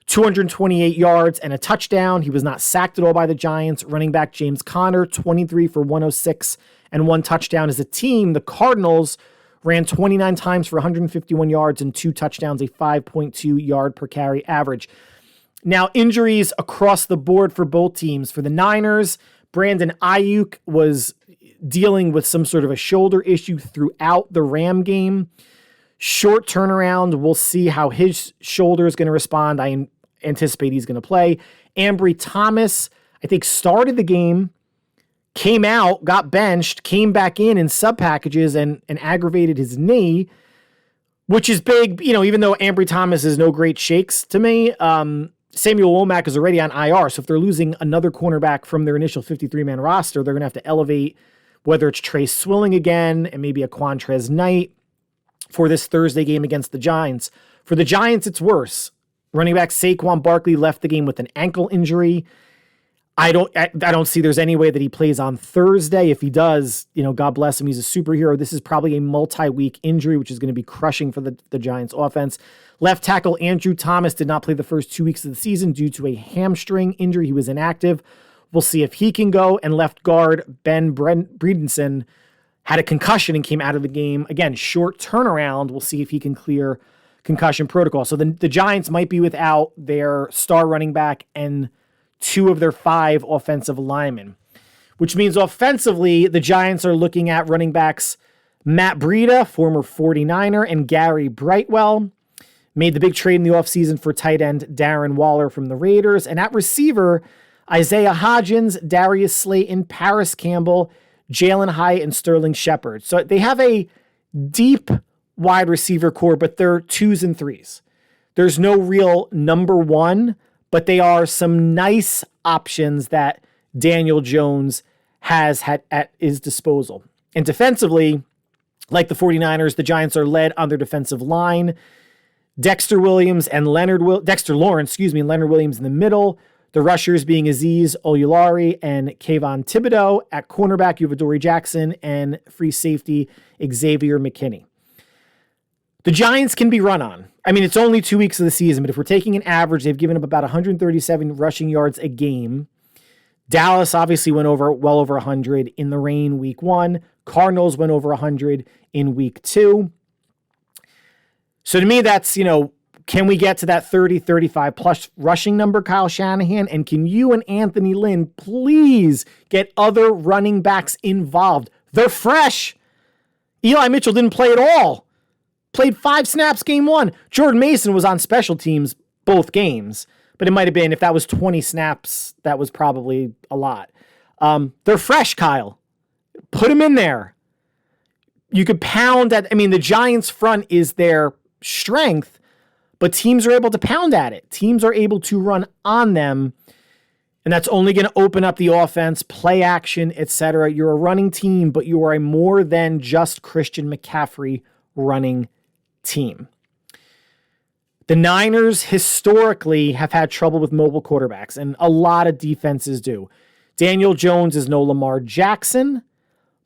228 yards and a touchdown. He was not sacked at all by the Giants. Running back James Conner, 23 for 106 and 1 touchdown. As a team, the Cardinals ran 29 times for 151 yards and 2 touchdowns, a 5.2 yard per carry average. Now, injuries across the board for both teams. For the Niners, Brandon Ayuk was dealing with some sort of a shoulder issue throughout the Ram game. Short turnaround. We'll see how his shoulder is going to respond. I anticipate he's going to play. Ambry Thomas, I think, started the game, came out, got benched, came back in sub packages and aggravated his knee, which is big. You know, even though Ambry Thomas is no great shakes to me, Samuel Womack is already on IR. So if they're losing another cornerback from their initial 53-man roster, they're going to have to elevate, whether it's Trace Swilling again and maybe a Quantrez Knight for this Thursday game against the Giants. For the Giants, it's worse. Running back Saquon Barkley left the game with an ankle injury. I don't see there's any way that he plays on Thursday. If he does, you know, God bless him. He's a superhero. This is probably a multi-week injury, which is going to be crushing for the Giants offense. Left tackle Andrew Thomas did not play the first 2 weeks of the season due to a hamstring injury. He was inactive. We'll see if he can go. And left guard Ben Breedenson had a concussion and came out of the game. Again, short turnaround. We'll see if he can clear concussion protocol. So the Giants might be without their star running back and 2 of their 5 offensive linemen, which means offensively, the Giants are looking at running backs Matt Breida, former 49er, and Gary Brightwell. Made the big trade in the offseason for tight end Darren Waller from the Raiders. And at receiver, Isaiah Hodgins, Darius Slayton, Paris Campbell, Jalen Hyatt, and Sterling Shepard. So they have a deep wide receiver core, but they're 2s and 3s. There's no real number 1, but they are some nice options that Daniel Jones has had at his disposal. And defensively, like the 49ers, the Giants are led on their defensive line. Dexter Lawrence, and Leonard Williams in the middle. The rushers being Azeez Ojulari and Kayvon Thibodeau. At cornerback, you have Adoree Jackson and free safety Xavier McKinney. The Giants can be run on. I mean, it's only 2 weeks of the season, but if we're taking an average, they've given up about 137 rushing yards a game. Dallas obviously went well over 100 in the rain week 1. Cardinals went over 100 in week 2. So to me, that's, can we get to that 30, 35 plus rushing number, Kyle Shanahan? And can you and Anthony Lynn please get other running backs involved? They're fresh. Eli Mitchell didn't play at all. Played 5 snaps game 1. Jordan Mason was on special teams both games, but it might have been, if that was 20 snaps, that was probably a lot. They're fresh, Kyle. Put them in there. You could pound at, the Giants' front is their strength, but teams are able to pound at it. Teams are able to run on them, and that's only going to open up the offense, play action, etc. You're a running team, but you are a more than just Christian McCaffrey running team. The Niners historically have had trouble with mobile quarterbacks, and a lot of defenses do. Daniel Jones is no Lamar Jackson,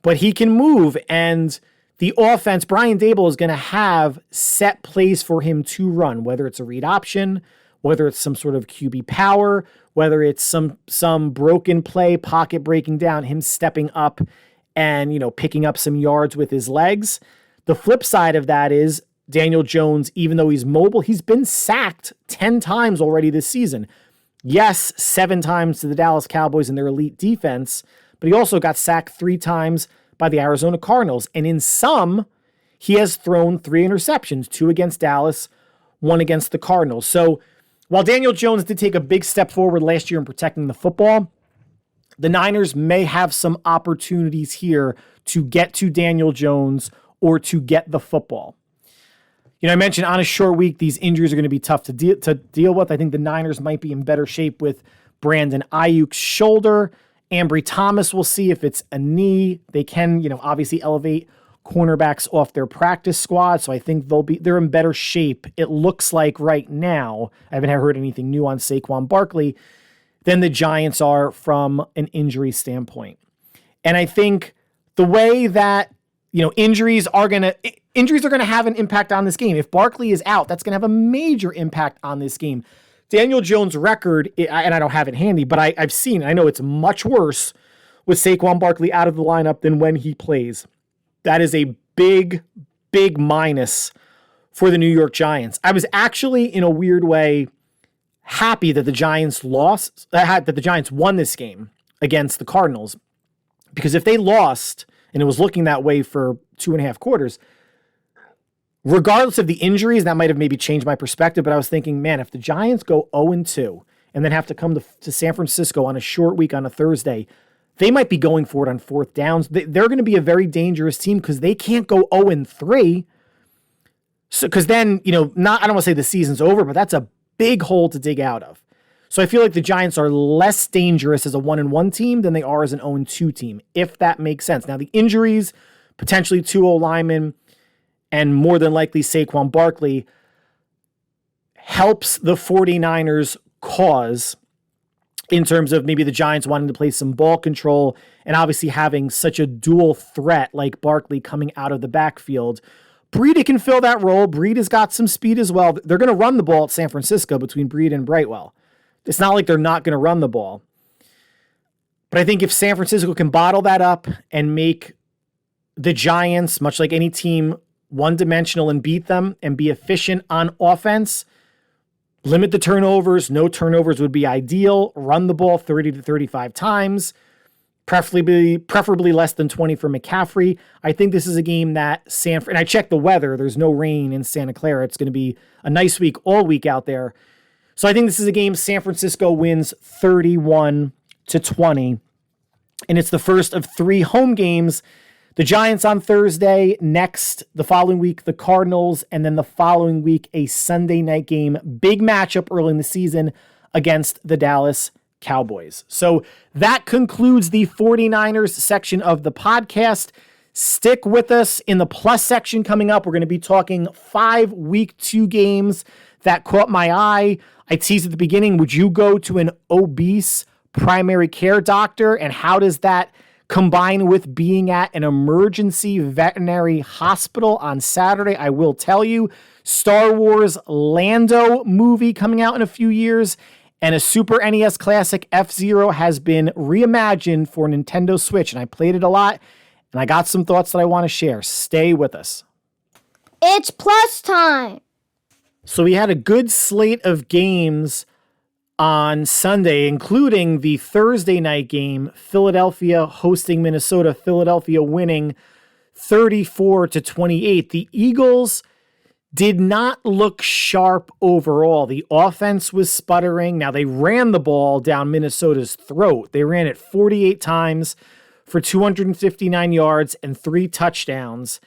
but he can move, and the offense, Brian Daboll is going to have set plays for him to run, whether it's a read option, whether it's some sort of QB power, whether it's some broken play, pocket breaking down, him stepping up and, picking up some yards with his legs. The flip side of that is Daniel Jones, even though he's mobile, he's been sacked 10 times already this season. Yes, 7 times to the Dallas Cowboys and their elite defense, but he also got sacked 3 times by the Arizona Cardinals. And in some, he has thrown 3 interceptions, 2 against Dallas, 1 against the Cardinals. So while Daniel Jones did take a big step forward last year in protecting the football, the Niners may have some opportunities here to get to Daniel Jones or to get the football. I mentioned on a short week, these injuries are going to be tough to deal with. I think the Niners might be in better shape with Brandon Ayuk's shoulder. Ambry Thomas, we'll see if it's a knee. They can, obviously elevate cornerbacks off their practice squad. So I think they're in better shape. It looks like right now, I haven't heard anything new on Saquon Barkley, than the Giants are from an injury standpoint. And I think the way that, injuries are going to have an impact on this game. If Barkley is out, that's going to have a major impact on this game. Daniel Jones' record, and I don't have it handy, but I've seen, I know it's much worse with Saquon Barkley out of the lineup than when he plays. That is a big, big minus for the New York Giants. I was actually, in a weird way, happy that the Giants won this game against the Cardinals, because if they lost, and it was looking that way for 2.5 quarters, regardless of the injuries, that might have maybe changed my perspective, but I was thinking, man, if the Giants go 0-2 and then have to come to San Francisco on a short week on a Thursday, they might be going for it on 4th downs. They're going to be a very dangerous team because they can't go 0-3. So, because then, I don't want to say the season's over, but that's a big hole to dig out of. So I feel like the Giants are less dangerous as a 1-1 team than they are as an 0-2 team, if that makes sense. Now, the injuries, potentially 2 O-linemen, and more than likely Saquon Barkley, helps the 49ers cause in terms of maybe the Giants wanting to play some ball control and obviously having such a dual threat like Barkley coming out of the backfield. Breida can fill that role. Breida has got some speed as well. They're going to run the ball at San Francisco between Breida and Brightwell. It's not like they're not going to run the ball. But I think if San Francisco can bottle that up and make the Giants, much like any team, one-dimensional and beat them and be efficient on offense, limit the turnovers. No turnovers would be ideal. Run the ball 30 to 35 times, preferably less than 20 for McCaffrey. I think this is a game that and I checked the weather. There's no rain in Santa Clara. It's going to be a nice week all week out there. So I think this is a game San Francisco wins 31-20, and it's the first of 3 home games. The Giants on Thursday, next, the following week, the Cardinals, and then the following week, a Sunday night game. Big matchup early in the season against the Dallas Cowboys. So that concludes the 49ers section of the podcast. Stick with us in the plus section coming up. We're going to be talking 5 week 2 games that caught my eye. I teased at the beginning, would you go to an obese primary care doctor? And how does that combine with being at an emergency veterinary hospital on Saturday? I will tell you, Star Wars Lando movie coming out in a few years, and a Super NES classic F-Zero has been reimagined for Nintendo Switch, and I played it a lot, and I got some thoughts that I want to share. Stay with us. It's plus time. So we had a good slate of games on Sunday, including the Thursday night game, Philadelphia hosting Minnesota, Philadelphia winning 34-28. The Eagles did not look sharp overall. The offense was sputtering. Now, they ran the ball down Minnesota's throat. They ran it 48 times for 259 yards and 3 touchdowns.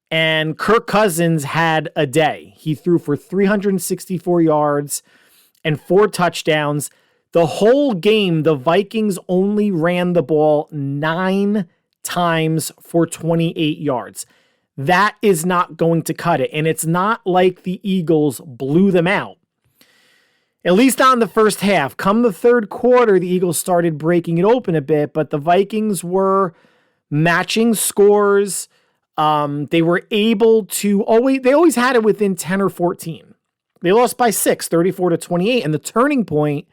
And Kirk Cousins had a day. He threw for 364 yards and 4 touchdowns. The whole game, the Vikings only ran the ball 9 times for 28 yards. That is not going to cut it. And it's not like the Eagles blew them out. At least not in the first half. Come the third quarter, the Eagles started breaking it open a bit, but the Vikings were matching scores. They were able to they always had it within 10 or 14. They lost by 6, 34-28. And the turning point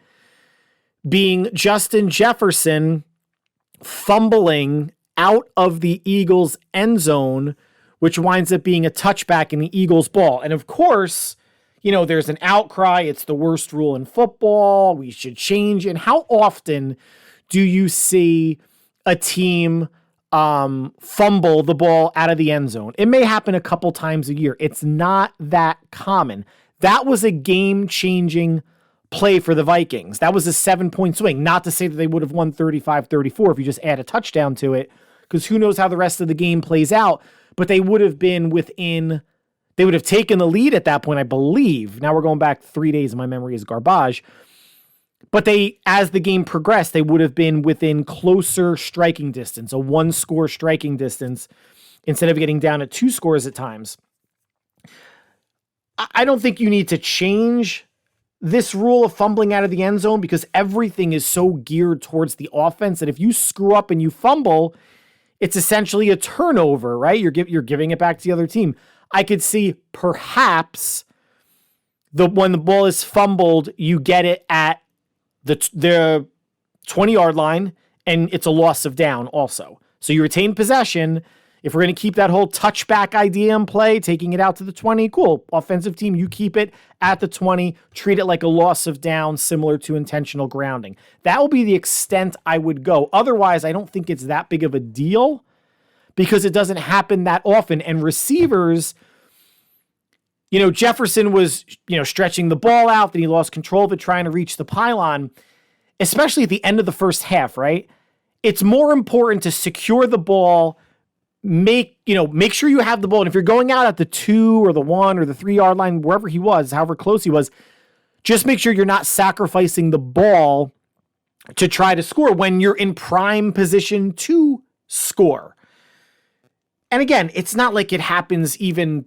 being Justin Jefferson fumbling out of the Eagles' end zone, which winds up being a touchback in the Eagles' ball. And of course, you know, there's an outcry. It's the worst rule in football. We should change. And how often do you see a team fumble the ball out of the end zone? It may happen a couple times a year. It's not that common. That was a game-changing play for the Vikings. That was a 7-point swing. Not to say that they would have won 35-34 if you just add a touchdown to it, because who knows how the rest of the game plays out. But they would have been they would have taken the lead at that point, I believe. Now we're going back 3 days and my memory is garbage. But as the game progressed, they would have been within closer striking distance, a 1-score striking distance, instead of getting down at 2 scores at times. I don't think you need to change this rule of fumbling out of the end zone, because everything is so geared towards the offense that if you screw up and you fumble, it's essentially a turnover, right? You're giving it back to the other team. I could see perhaps when the ball is fumbled, you get it at the 20-yard line, and it's a loss of down also. So you retain possession. If we're going to keep that whole touchback idea in play, taking it out to the 20, cool. Offensive team, you keep it at the 20, treat it like a loss of down, similar to intentional grounding. That will be the extent I would go. Otherwise, I don't think it's that big of a deal, because it doesn't happen that often. And receivers, you know, Jefferson was, stretching the ball out, then he lost control of it, trying to reach the pylon, especially at the end of the first half, right? It's more important to secure the ball, make sure you have the ball. And if you're going out at the 2 or the 1 or the 3-yard line, wherever he was, however close he was, just make sure you're not sacrificing the ball to try to score when you're in prime position to score. And again, it's not like it happens even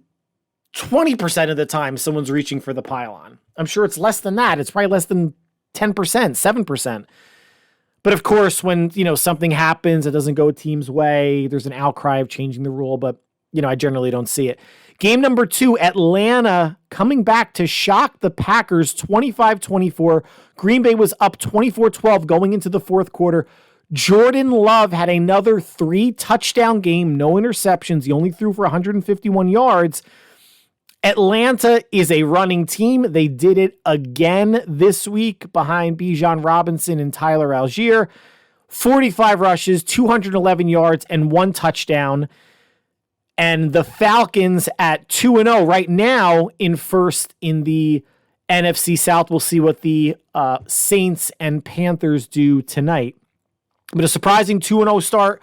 20% of the time someone's reaching for the pylon. I'm sure it's less than that. It's probably less than 10%, 7%. But of course, when, something happens, it doesn't go a team's way, there's an outcry of changing the rule, but, I generally don't see it. Game number 2, Atlanta coming back to shock the Packers 25-24. Green Bay was up 24-12 going into the fourth quarter. Jordan Love had another 3-touchdown game, no interceptions. He only threw for 151 yards. Atlanta is a running team. They did it again this week behind Bijan Robinson and Tyler Algier. 45 rushes, 211 yards, and 1 touchdown. And the Falcons at 2-0 right now in first in the NFC South. We'll see what the Saints and Panthers do tonight. But a surprising 2-0 start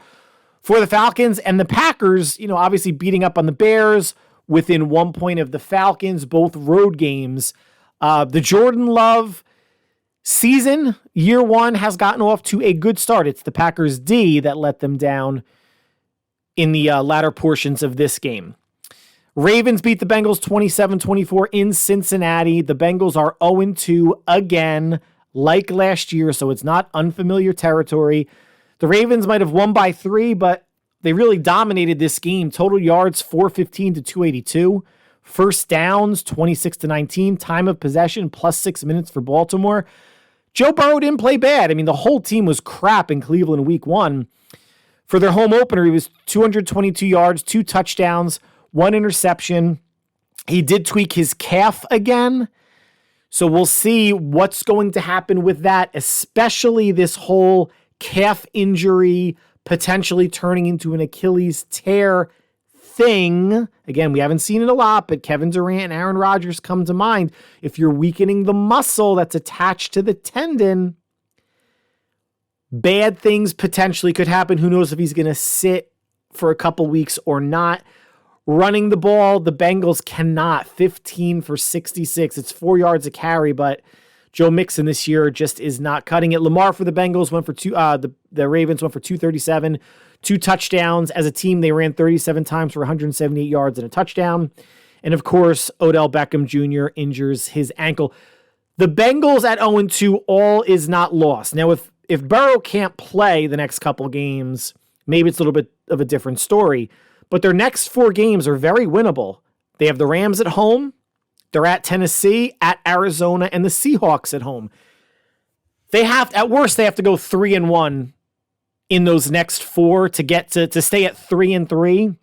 for the Falcons, and the Packers, obviously beating up on the Bears within 1 point of the Falcons, both road games. The Jordan Love season, year 1, has gotten off to a good start. It's the Packers D that let them down in the latter portions of this game. Ravens beat the Bengals 27-24 in Cincinnati. The Bengals are 0-2 again, like last year, so it's not unfamiliar territory. The Ravens might have won by 3, but they really dominated this game. Total yards, 415 to 282. First downs, 26 to 19. Time of possession, plus 6 minutes for Baltimore. Joe Burrow didn't play bad. I mean, the whole team was crap in Cleveland week 1. For their home opener, he was 222 yards, 2 touchdowns, 1 interception. He did tweak his calf again. So we'll see what's going to happen with that, especially this whole calf injury potentially turning into an Achilles tear thing. Again, we haven't seen it a lot, but Kevin Durant and Aaron Rodgers come to mind. If you're weakening the muscle that's attached to the tendon, bad things potentially could happen. Who knows if he's going to sit for a couple weeks or not. Running the ball, the Bengals cannot. 15 for 66. It's 4 yards a carry, but Joe Mixon this year just is not cutting it. Lamar for the Bengals went for the Ravens went for 237, 2 touchdowns. As a team, they ran 37 times for 178 yards and a touchdown. And of course, Odell Beckham Jr. injures his ankle. The Bengals at 0-2, all is not lost. Now, if Burrow can't play the next couple games, maybe it's a little bit of a different story. But their next 4 games are very winnable. They have the Rams at home. They're at Tennessee, at Arizona, and the Seahawks at home. At worst, they have to go 3-1 in those next 4 to get to stay at 3-3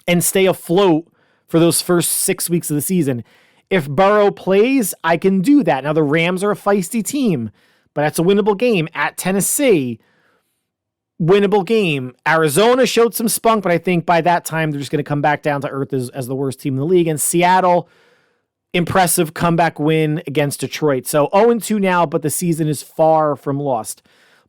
and stay afloat for those first 6 weeks of the season. If Burrow plays, I can do that. Now, the Rams are a feisty team, but that's a winnable game. At Tennessee, winnable game. Arizona showed some spunk, but I think by that time they're just going to come back down to earth as the worst team in the league. And Seattle, impressive comeback win against Detroit. So 0-2 now, but the season is far from lost.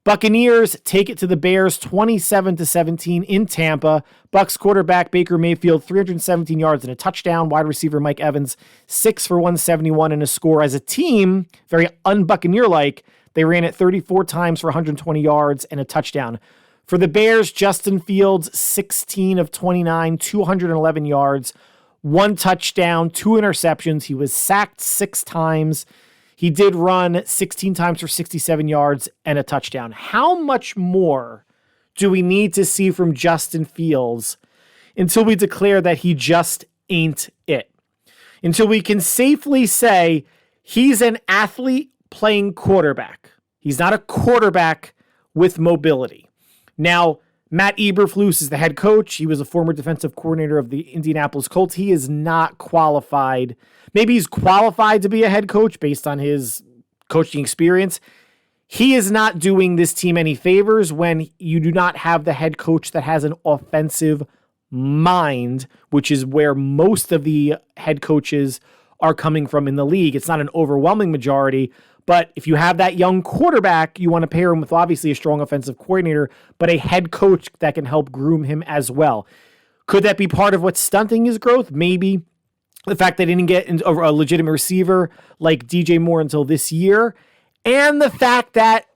Buccaneers take it to the Bears 27-17 in Tampa. Bucs quarterback Baker Mayfield, 317 yards and a touchdown. Wide receiver Mike Evans, 6 for 171 and a score. As a team, very un-Buccaneer-like, they ran it 34 times for 120 yards and a touchdown. For the Bears, Justin Fields, 16 of 29, 211 yards, 1 touchdown, 2 interceptions. He was sacked 6 times. He did run 16 times for 67 yards and a touchdown. How much more do we need to see from Justin Fields until we declare that he just ain't it? Until we can safely say he's an athlete playing quarterback. He's not a quarterback with mobility. Now, Matt Eberflus is the head coach. He was a former defensive coordinator of the Indianapolis Colts. He is not qualified. Maybe he's qualified to be a head coach based on his coaching experience. He is not doing this team any favors when you do not have the head coach that has an offensive mind, which is where most of the head coaches are coming from in the league. It's not an overwhelming majority, but if you have that young quarterback, you want to pair him with obviously a strong offensive coordinator, but a head coach that can help groom him as well. Could that be part of what's stunting his growth? Maybe. The fact they didn't get a legitimate receiver like DJ Moore until this year, and the fact that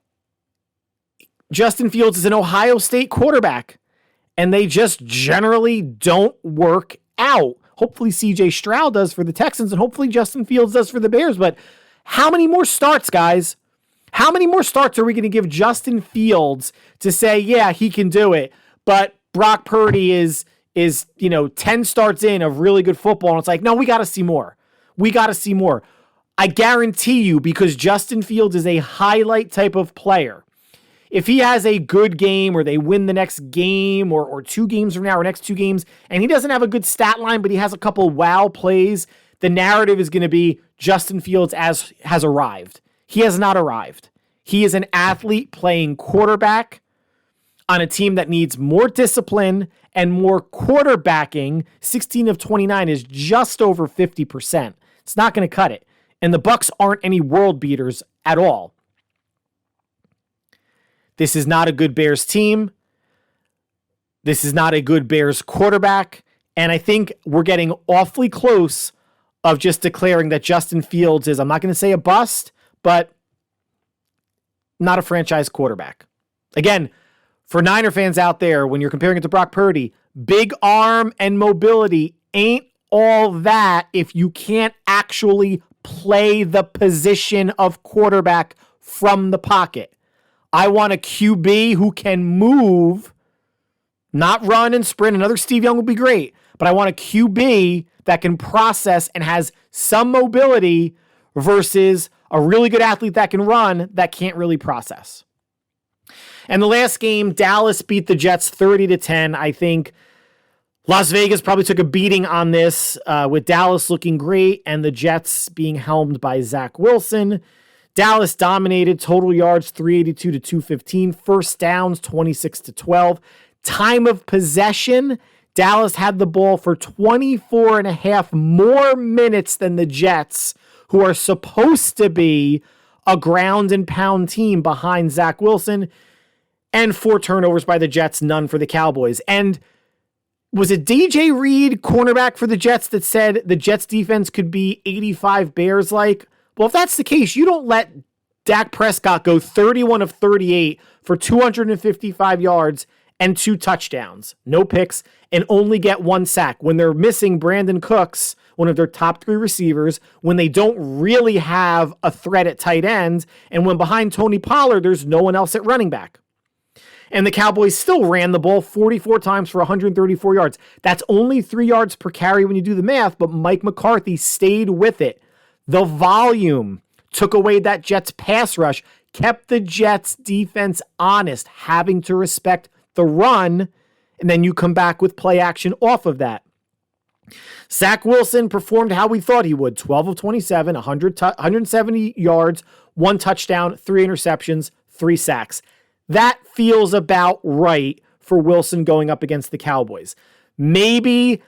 Justin Fields is an Ohio State quarterback, and they just generally don't work out. Hopefully CJ Stroud does for the Texans, and hopefully Justin Fields does for the Bears, but how many more starts, guys? How many more starts are we going to give Justin Fields to say, yeah, he can do it, but Brock Purdy is 10 starts in of really good football, and it's like, no, we got to see more. We got to see more. I guarantee you, because Justin Fields is a highlight type of player. If he has a good game or they win the next game or 2 games from now or next 2 games, and he doesn't have a good stat line, but he has a couple wow plays, the narrative is going to be Justin Fields has arrived. He has not arrived. He is an athlete playing quarterback on a team that needs more discipline and more quarterbacking. 16 of 29 is just over 50%. It's not going to cut it. And the Bucs aren't any world beaters at all. This is not a good Bears team. This is not a good Bears quarterback. And I think we're getting awfully close of just declaring that Justin Fields is, I'm not going to say a bust, but not a franchise quarterback. Again, for Niner fans out there, when you're comparing it to Brock Purdy, big arm and mobility ain't all that if you can't actually play the position of quarterback from the pocket. I want a QB who can move, not run and sprint. Another Steve Young would be great, but I want a QB that can process and has some mobility versus a really good athlete that can run that can't really process. And the last game, Dallas beat the Jets 30-10. I think Las Vegas probably took a beating on this with Dallas looking great and the Jets being helmed by Zach Wilson. Dallas dominated, total yards 382 to 215, first downs 26 to 12. Time of possession, Dallas had the ball for 24 and a half more minutes than the Jets, who are supposed to be a ground and pound team behind Zach Wilson, and 4 turnovers by the Jets, none for the Cowboys. And was it DJ Reed, cornerback for the Jets, that said the Jets defense could be 85 Bears-like? Well, if that's the case, you don't let Dak Prescott go 31 of 38 for 255 yards and 2 touchdowns, no picks, and only get 1 sack when they're missing Brandon Cooks, one of their top 3 receivers, when they don't really have a threat at tight end, and when behind Tony Pollard, there's no one else at running back. And the Cowboys still ran the ball 44 times for 134 yards. That's only 3 yards per carry when you do the math, but Mike McCarthy stayed with it. The volume took away that Jets pass rush, kept the Jets defense honest, having to respect the run, and then you come back with play action off of that. Zach Wilson performed how we thought he would. 12 of 27, 170 yards, 1 touchdown, 3 interceptions, 3 sacks. That feels about right for Wilson going up against the Cowboys. Maybe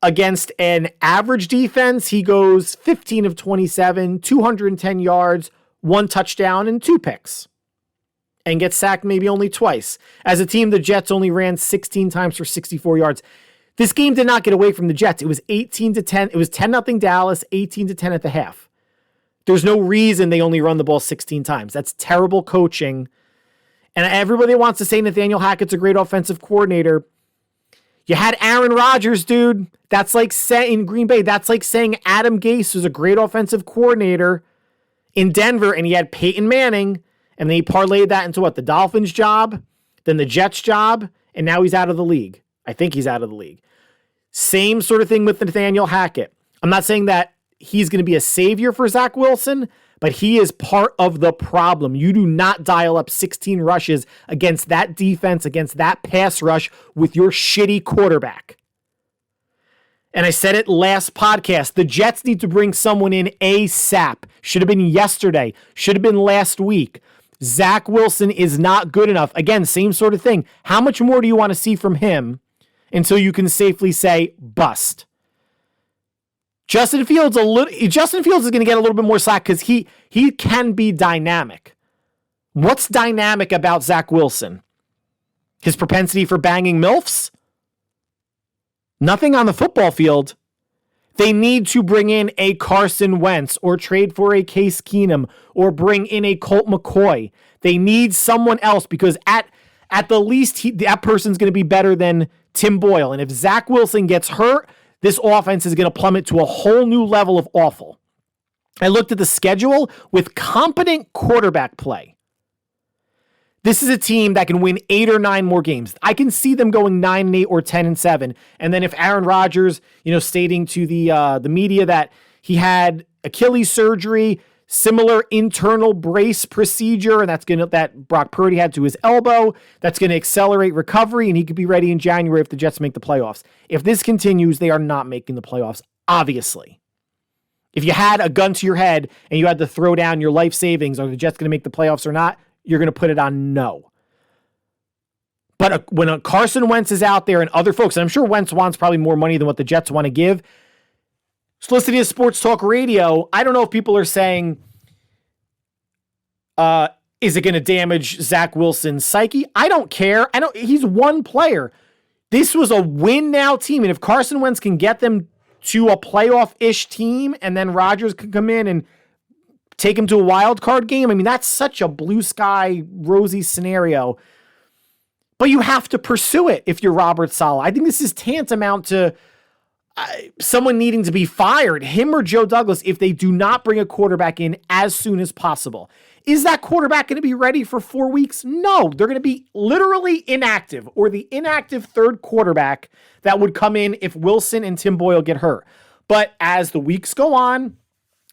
against an average defense, he goes 15 of 27, 210 yards, 1 touchdown, and 2 picks. And gets sacked maybe only twice. As a team, the Jets only ran 16 times for 64 yards. This game did not get away from the Jets. It was 18-10. It was 10-0 Dallas, 18-10 at the half. There's no reason they only run the ball 16 times. That's terrible coaching. And everybody wants to say Nathaniel Hackett's a great offensive coordinator. You had Aaron Rodgers, dude. That's like in Green Bay. That's like saying Adam Gase was a great offensive coordinator in Denver, and he had Peyton Manning, and then he parlayed that into what? The Dolphins job, then the Jets job, and now he's out of the league. I think he's out of the league. Same sort of thing with Nathaniel Hackett. I'm not saying that he's going to be a savior for Zach Wilson, but he is part of the problem. You do not dial up 16 rushes against that defense, against that pass rush with your shitty quarterback. And I said it last podcast, the Jets need to bring someone in ASAP. Should have been yesterday. Should have been last week. Zach Wilson is not good enough. Again, same sort of thing. How much more do you want to see from him until you can safely say bust? Justin Fields is going to get a little bit more slack because he can be dynamic. What's dynamic about Zach Wilson? His propensity for banging MILFs? Nothing on the football field. They need to bring in a Carson Wentz or trade for a Case Keenum or bring in a Colt McCoy. They need someone else because at the least that person's going to be better than Tim Boyle. And if Zach Wilson gets hurt, this offense is going to plummet to a whole new level of awful. I looked at the schedule with competent quarterback play. This is a team that can win 8 or 9 more games. I can see them going 9-8 or 10-7. And then if Aaron Rodgers, stating to the media that he had Achilles surgery, similar internal brace procedure, and that Brock Purdy had to his elbow, that's going to accelerate recovery, and he could be ready in January if the Jets make the playoffs. If this continues, they are not making the playoffs, obviously. If you had a gun to your head and you had to throw down your life savings, are the Jets going to make the playoffs or not? You're going to put it on no. But when a Carson Wentz is out there and other folks, and I'm sure Wentz wants probably more money than what the Jets want to give. So listening to Sports Talk Radio, I don't know if people are saying, is it going to damage Zach Wilson's psyche? I don't care. He's one player. This was a win now team. And if Carson Wentz can get them to a playoff-ish team and then Rodgers can come in and take him to a wild card game, that's such a blue sky, rosy scenario. But you have to pursue it if you're Robert Saleh. I think this is tantamount to someone needing to be fired, him or Joe Douglas, if they do not bring a quarterback in as soon as possible. Is that quarterback going to be ready for 4 weeks? No, they're going to be literally inactive, or the inactive third quarterback that would come in if Wilson and Tim Boyle get hurt. But as the weeks go on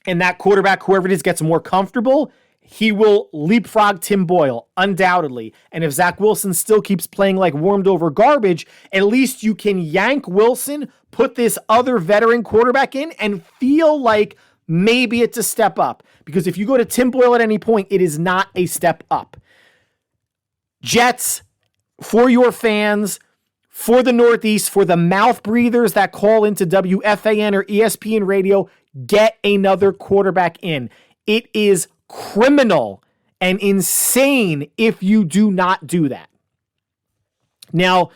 and that quarterback, whoever it is, gets more comfortable, he will leapfrog Tim Boyle, undoubtedly. And if Zach Wilson still keeps playing like warmed over garbage, at least you can yank Wilson, put this other veteran quarterback in, and feel like maybe it's a step up. Because if you go to Tim Boyle at any point, it is not a step up. Jets, for your fans, for the Northeast, for the mouth breathers that call into WFAN or ESPN radio, get another quarterback in. It is criminal and insane if you do not do that. Now,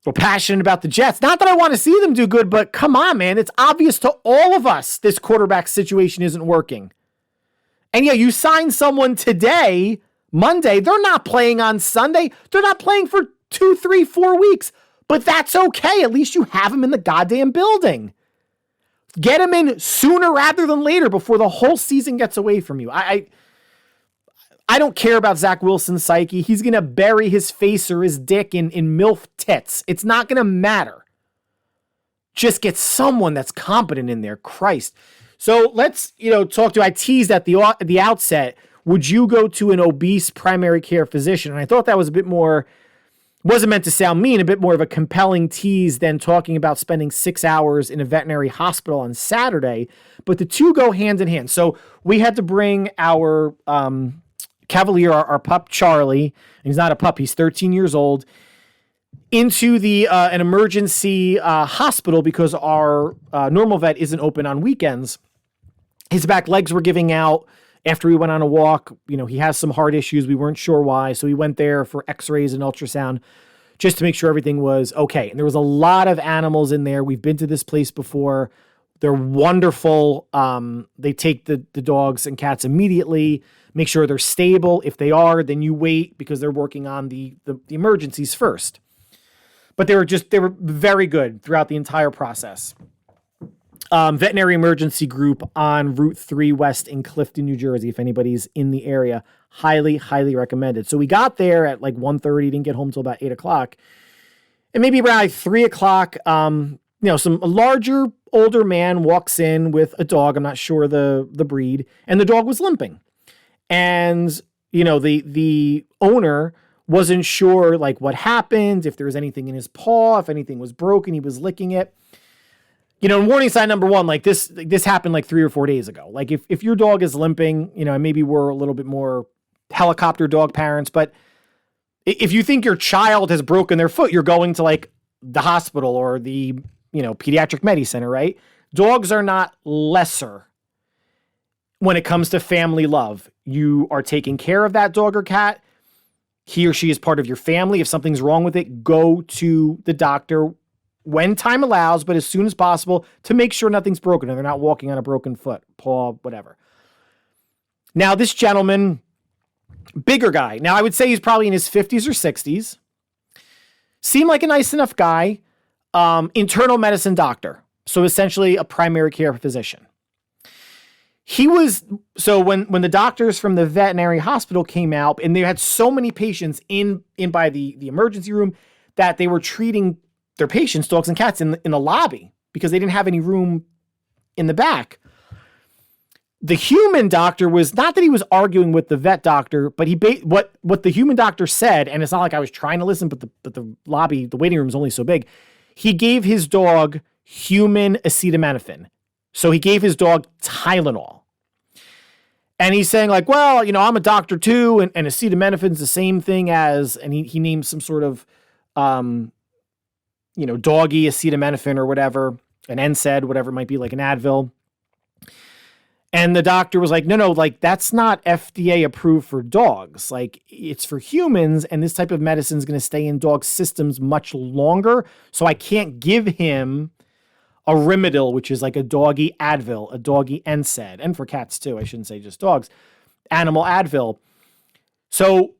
we're passionate about the Jets. Not that I want to see them do good, but come on, man. It's obvious to all of us this quarterback situation isn't working. And yeah, you sign someone today, Monday. They're not playing on Sunday. They're not playing for 2, 3, 4 weeks. But that's okay. At least you have them in the goddamn building. Get them in sooner rather than later before the whole season gets away from you. I don't care about Zach Wilson's psyche. He's going to bury his face or his dick in MILF tits. It's not going to matter. Just get someone that's competent in there. Christ. So let's, talk to, I teased at the outset, would you go to an obese primary care physician? And I thought that was a bit more, wasn't meant to sound mean, a bit more of a compelling tease than talking about spending 6 hours in a veterinary hospital on Saturday. But the two go hand in hand. So we had to bring our Cavalier, our pup Charlie, and he's not a pup, he's 13 years old, into the an emergency hospital because our normal vet isn't open on weekends. His back legs were giving out after we went on a walk. He has some heart issues. We weren't sure why. So we went there for x-rays and ultrasound just to make sure everything was okay. And there was a lot of animals in there. We've been to this place before. They're wonderful. They take the dogs and cats immediately, make sure they're stable. If they are, then you wait because they're working on the emergencies first. But they were very good throughout the entire process. Veterinary emergency group on Route 3 West in Clifton, New Jersey. If anybody's in the area, highly, highly recommended. So we got there at like 1:30, didn't get home till about 8 o'clock. And maybe around like 3 o'clock, a larger, older man walks in with a dog. I'm not sure the breed. And the dog was limping. And, the owner wasn't sure like what happened, if there was anything in his paw, if anything was broken, he was licking it. Warning sign number one, like this happened like 3 or 4 days ago. Like if your dog is limping, and maybe we're a little bit more helicopter dog parents, but if you think your child has broken their foot, you're going to like the hospital or the, pediatric med center, right? Dogs are not lesser when it comes to family love. You are taking care of that dog or cat. He or she is part of your family. If something's wrong with it, go to the doctor when time allows, but as soon as possible to make sure nothing's broken and they're not walking on a broken foot, paw, whatever. Now, this gentleman, bigger guy. Now, I would say he's probably in his 50s or 60s. Seemed like a nice enough guy. Internal medicine doctor. So essentially a primary care physician. So when the doctors from the veterinary hospital came out and they had so many patients in by the emergency room that they were treating their patients, dogs and cats, in the lobby because they didn't have any room in the back. The human doctor was, not that he was arguing with the vet doctor, but what the human doctor said, and it's not like I was trying to listen, but the lobby, the waiting room is only so big. He gave his dog human acetaminophen. So he gave his dog Tylenol. And he's saying like, well, I'm a doctor too, and acetaminophen's the same thing as, and he named some sort of, doggy acetaminophen or whatever, an NSAID, whatever it might be, like an Advil. And the doctor was like, no, like that's not FDA approved for dogs. Like it's for humans, and this type of medicine is going to stay in dog systems much longer. So I can't give him a Rimadyl, which is like a doggy Advil, a doggy NSAID, and for cats too. I shouldn't say just dogs, animal Advil. So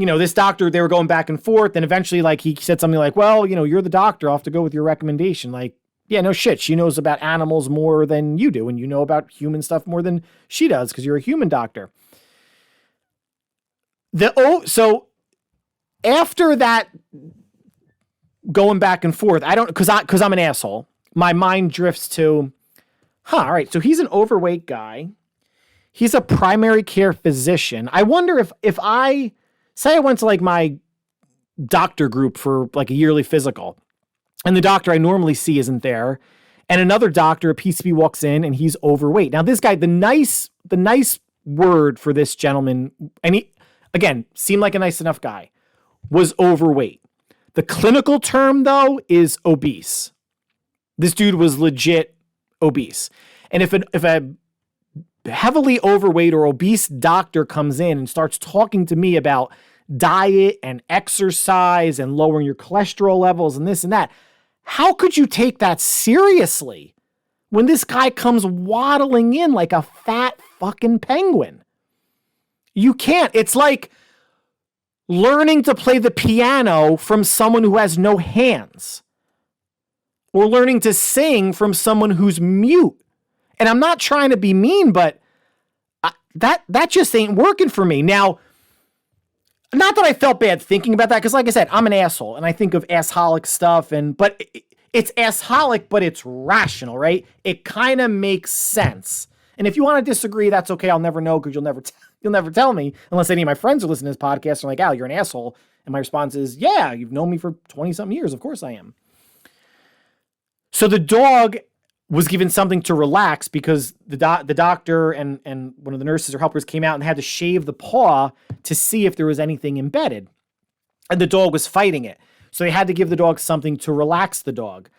this doctor, they were going back and forth. And eventually, like, he said something like, well, you're the doctor. I'll have to go with your recommendation. Like, yeah, no shit. She knows about animals more than you do. And you know about human stuff more than she does because you're a human doctor. So after that going back and forth, because I'm an asshole, my mind drifts to, all right, so he's an overweight guy. He's a primary care physician. I wonder if I went to like my doctor group for like a yearly physical and the doctor I normally see isn't there. And another doctor, a PCP, walks in and he's overweight. Now this guy, the nice word for this gentleman, and he, again, seemed like a nice enough guy, was overweight. The clinical term though is obese. This dude was legit obese. And if a heavily overweight or obese doctor comes in and starts talking to me about diet and exercise and lowering your cholesterol levels and this and that, how could you take that seriously when this guy comes waddling in like a fat fucking penguin? You can't. It's like learning to play the piano from someone who has no hands, or learning to sing from someone who's mute. And I'm not trying to be mean, but that just ain't working for me. Now, not that I felt bad thinking about that, because like I said, I'm an asshole and I think of assholic stuff, but it's assholic, but it's rational, right? It kind of makes sense. And if you want to disagree, that's okay. I'll never know because you'll never tell me, unless any of my friends are listening to this podcast and are like, Al, you're an asshole. And my response is, yeah, you've known me for 20 something years. Of course I am. So the dog was given something to relax because the doctor and one of the nurses or helpers came out and had to shave the paw to see if there was anything embedded. And the dog was fighting it. So they had to give the dog something to relax the dog.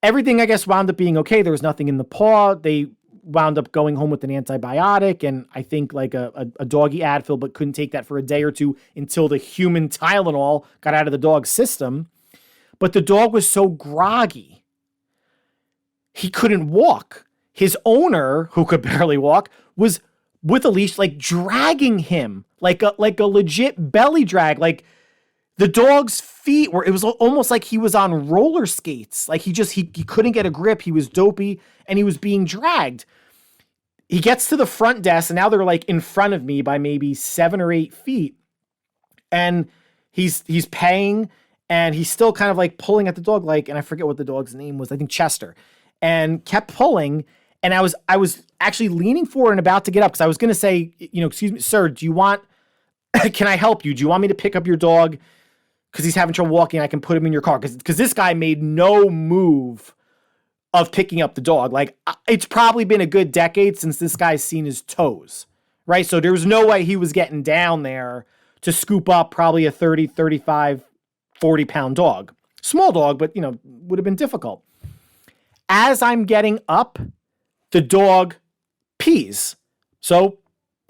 Everything, I guess, wound up being okay. There was nothing in the paw. They wound up going home with an antibiotic and I think like a doggy Advil, but couldn't take that for a day or two until the human Tylenol got out of the dog's system. But the dog was so groggy, he couldn't walk. His owner, who could barely walk, was with a leash, like dragging him like a legit belly drag. Like the dog's feet it was almost like he was on roller skates. Like he couldn't get a grip. He was dopey and he was being dragged. He gets to the front desk and now they're like in front of me by maybe 7 or 8 feet. And he's paying and he's still kind of like pulling at the dog, and I forget what the dog's name was. I think Chester. And kept pulling. And I was actually leaning forward and about to get up because I was going to say, excuse me, sir, can I help you? Do you want me to pick up your dog? Because he's having trouble walking. I can put him in your car. Because this guy made no move of picking up the dog. Like, it's probably been a good decade since this guy's seen his toes, right? So there was no way he was getting down there to scoop up probably a 30, 35, 40-pound dog. Small dog, but, would have been difficult. As I'm getting up, the dog pees. So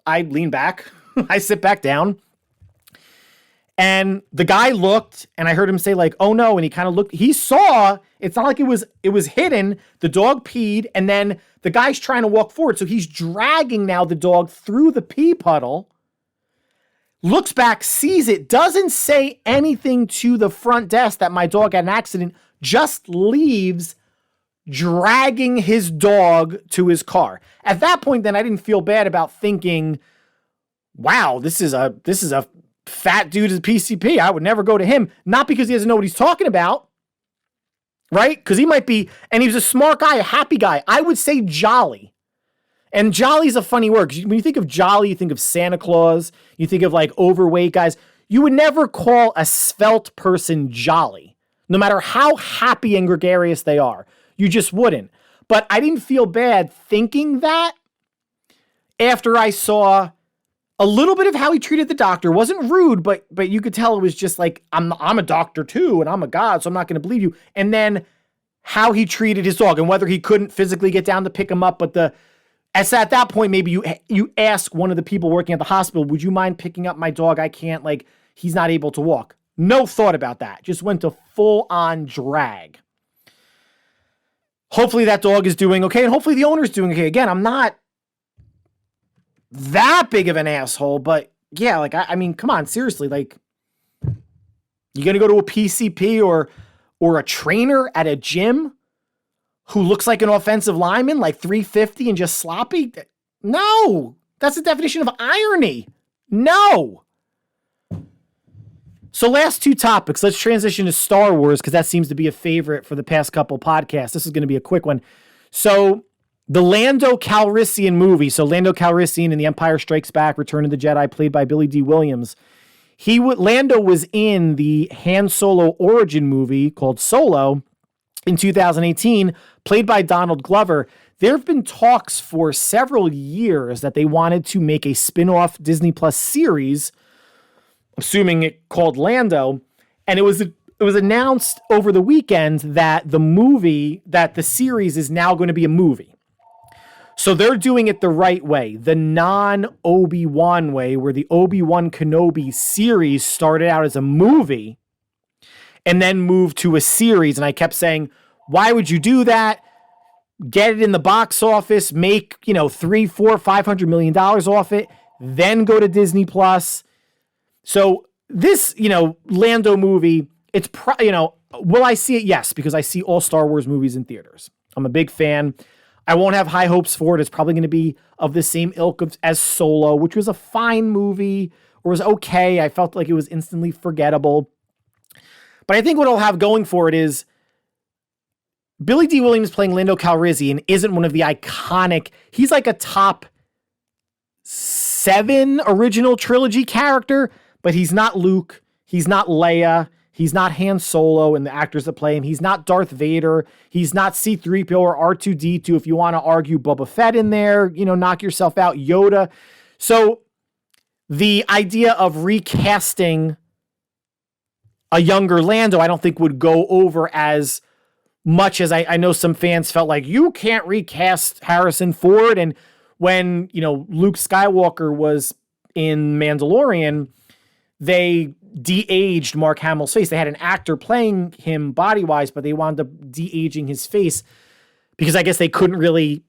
I lean back, I sit back down, and the guy looked and I heard him say like, oh no. And he kind of looked, he saw, it's not like it was hidden. The dog peed and then the guy's trying to walk forward. So he's dragging now the dog through the pee puddle, looks back, sees it, doesn't say anything to the front desk that my dog had an accident, just leaves dragging his dog to his car. At that point, then I didn't feel bad about thinking, wow, this is a fat dude as a PCP. I would never go to him. Not because he doesn't know what he's talking about, right? Because he might be, and he was a smart guy, a happy guy. I would say jolly. And jolly is a funny word. Because when you think of jolly, you think of Santa Claus. You think of like overweight guys. You would never call a svelte person jolly, no matter how happy and gregarious they are. You just wouldn't. But I didn't feel bad thinking that after I saw a little bit of how he treated the doctor. It wasn't rude, but you could tell it was just like, I'm a doctor too, and I'm a god, so I'm not going to believe you. And then how he treated his dog and whether he couldn't physically get down to pick him up. But at that point, maybe you ask one of the people working at the hospital, would you mind picking up my dog? I can't, he's not able to walk. No thought about that. Just went to full on drag. Hopefully that dog is doing okay. And hopefully the owner's doing okay. Again, I'm not that big of an asshole, but yeah, like, I mean, come on, seriously, like, you going to go to a PCP or a trainer at a gym who looks like an offensive lineman, like 350 and just sloppy? No, that's the definition of irony. No. So last two topics, let's transition to Star Wars because that seems to be a favorite for the past couple podcasts. This is going to be a quick one. So the Lando Calrissian movie, so Lando Calrissian in The Empire Strikes Back, Return of the Jedi, played by Billy D. Williams. Lando was in the Han Solo origin movie called Solo in 2018, played by Donald Glover. There have been talks for several years that they wanted to make a spin-off Disney Plus series, assuming it called Lando, and it was announced over the weekend that the series is now going to be a movie. So they're doing it the right way, the non-Obi-Wan way, where the Obi-Wan Kenobi series started out as a movie and then moved to a series. And I kept saying, why would you do that? Get it in the box office, make, $300, $400, $500 million off it, then go to Disney Plus. So this, Lando movie, it's, will I see it? Yes, because I see all Star Wars movies in theaters. I'm a big fan. I won't have high hopes for it. It's probably going to be of the same ilk as Solo, which was a fine movie or was okay. I felt like it was instantly forgettable. But I think what it'll have going for it is Billy D. Williams playing Lando Calrissian isn't one of the iconic, he's like a top 7 original trilogy character, but he's not Luke, he's not Leia, he's not Han Solo and the actors that play him, he's not Darth Vader, he's not C-3PO or R2-D2, if you want to argue Boba Fett in there, knock yourself out, Yoda. So the idea of recasting a younger Lando, I don't think would go over as much as I know some fans felt like you can't recast Harrison Ford. And when, Luke Skywalker was in Mandalorian, they de-aged Mark Hamill's face. They had an actor playing him body-wise, but they wound up de-aging his face because I guess they couldn't really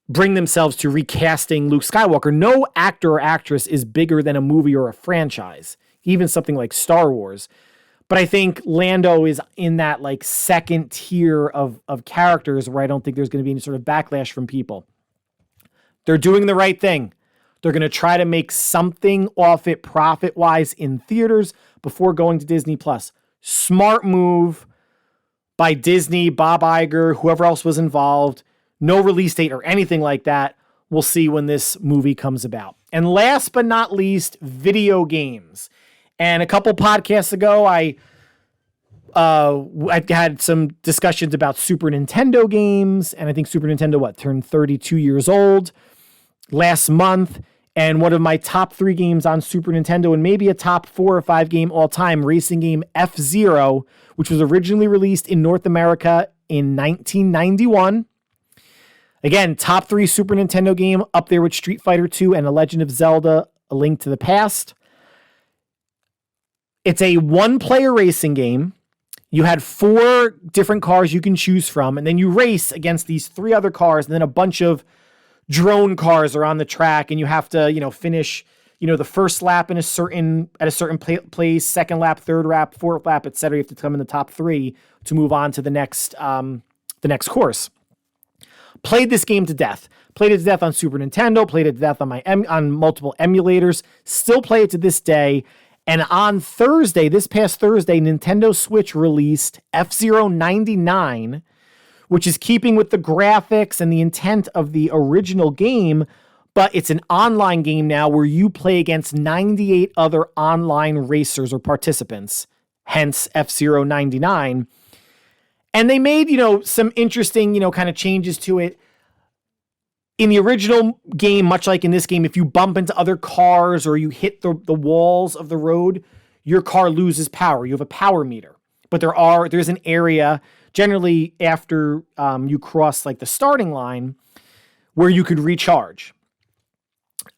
bring themselves to recasting Luke Skywalker. No actor or actress is bigger than a movie or a franchise, even something like Star Wars. But I think Lando is in that second tier of characters where I don't think there's going to be any sort of backlash from people. They're doing the right thing. They're going to try to make something off it profit-wise in theaters before going to Disney Plus. Smart move by Disney, Bob Iger, whoever else was involved. No release date or anything like that. We'll see when this movie comes about. And last but not least, video games. And a couple podcasts ago, I had some discussions about Super Nintendo games, and I think Super Nintendo, turned 32 years old last month. And one of my top 3 games on Super Nintendo, and maybe a top 4 or 5 game all-time racing game, F-Zero, which was originally released in North America in 1991. Again, top 3 Super Nintendo game, up there with Street Fighter II and The Legend of Zelda, A Link to the Past. It's a 1-player racing game. You had 4 different cars you can choose from, and then you race against these 3 other cars, and then a bunch of drone cars are on the track, and you have to, finish, the first lap at a certain place, second lap, third lap, fourth lap, etc. You have to come in the top 3 to move on to the next course. Played this game to death. Played it to death on Super Nintendo. Played it to death on multiple emulators. Still play it to this day. And on Thursday, this past Thursday, Nintendo Switch released F-Zero 99, which is keeping with the graphics and the intent of the original game, but it's an online game now where you play against 98 other online racers or participants, hence F-Zero 99. And they made, some interesting, kind of changes to it. In the original game, much like in this game, if you bump into other cars or you hit the walls of the road, your car loses power. You have a power meter. But there's an area, generally after you cross the starting line, where you could recharge.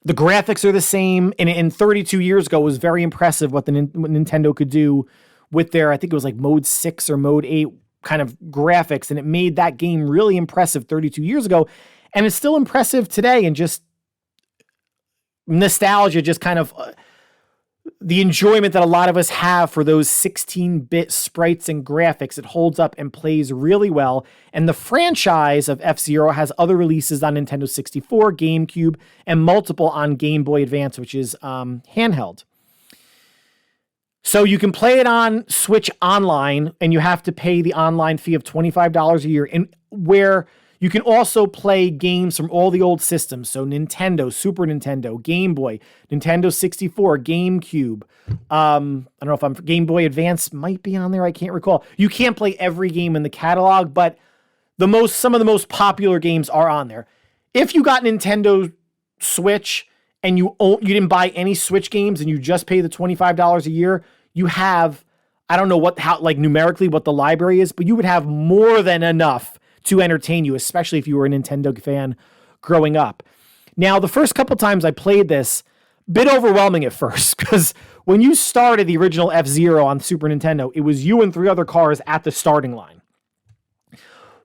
The graphics are the same. And 32 years ago, it was very impressive what Nintendo could do with their, I think it was mode 6 or mode 8 kind of graphics. And it made that game really impressive 32 years ago. And it's still impressive today, and just nostalgia just kind of the enjoyment that a lot of us have for those 16-bit sprites and graphics. It holds up and plays really well. And the franchise of F-Zero has other releases on Nintendo 64, GameCube, and multiple on Game Boy Advance, which is handheld. So you can play it on Switch Online, and you have to pay the online fee of $25 a year, and where you can also play games from all the old systems. So Nintendo, Super Nintendo, Game Boy, Nintendo 64, GameCube. I don't know if Game Boy Advance might be on there. I can't recall. You can't play every game in the catalog, but some of the most popular games are on there. If you got Nintendo Switch and you didn't buy any Switch games and you just pay the $25 a year, you have, I don't know how numerically what the library is, but you would have more than enough to entertain you, especially if you were a Nintendo fan growing up. Now, the first couple times I played this, bit overwhelming at first, because when you started the original F-Zero on Super Nintendo, it was you and 3 other cars at the starting line.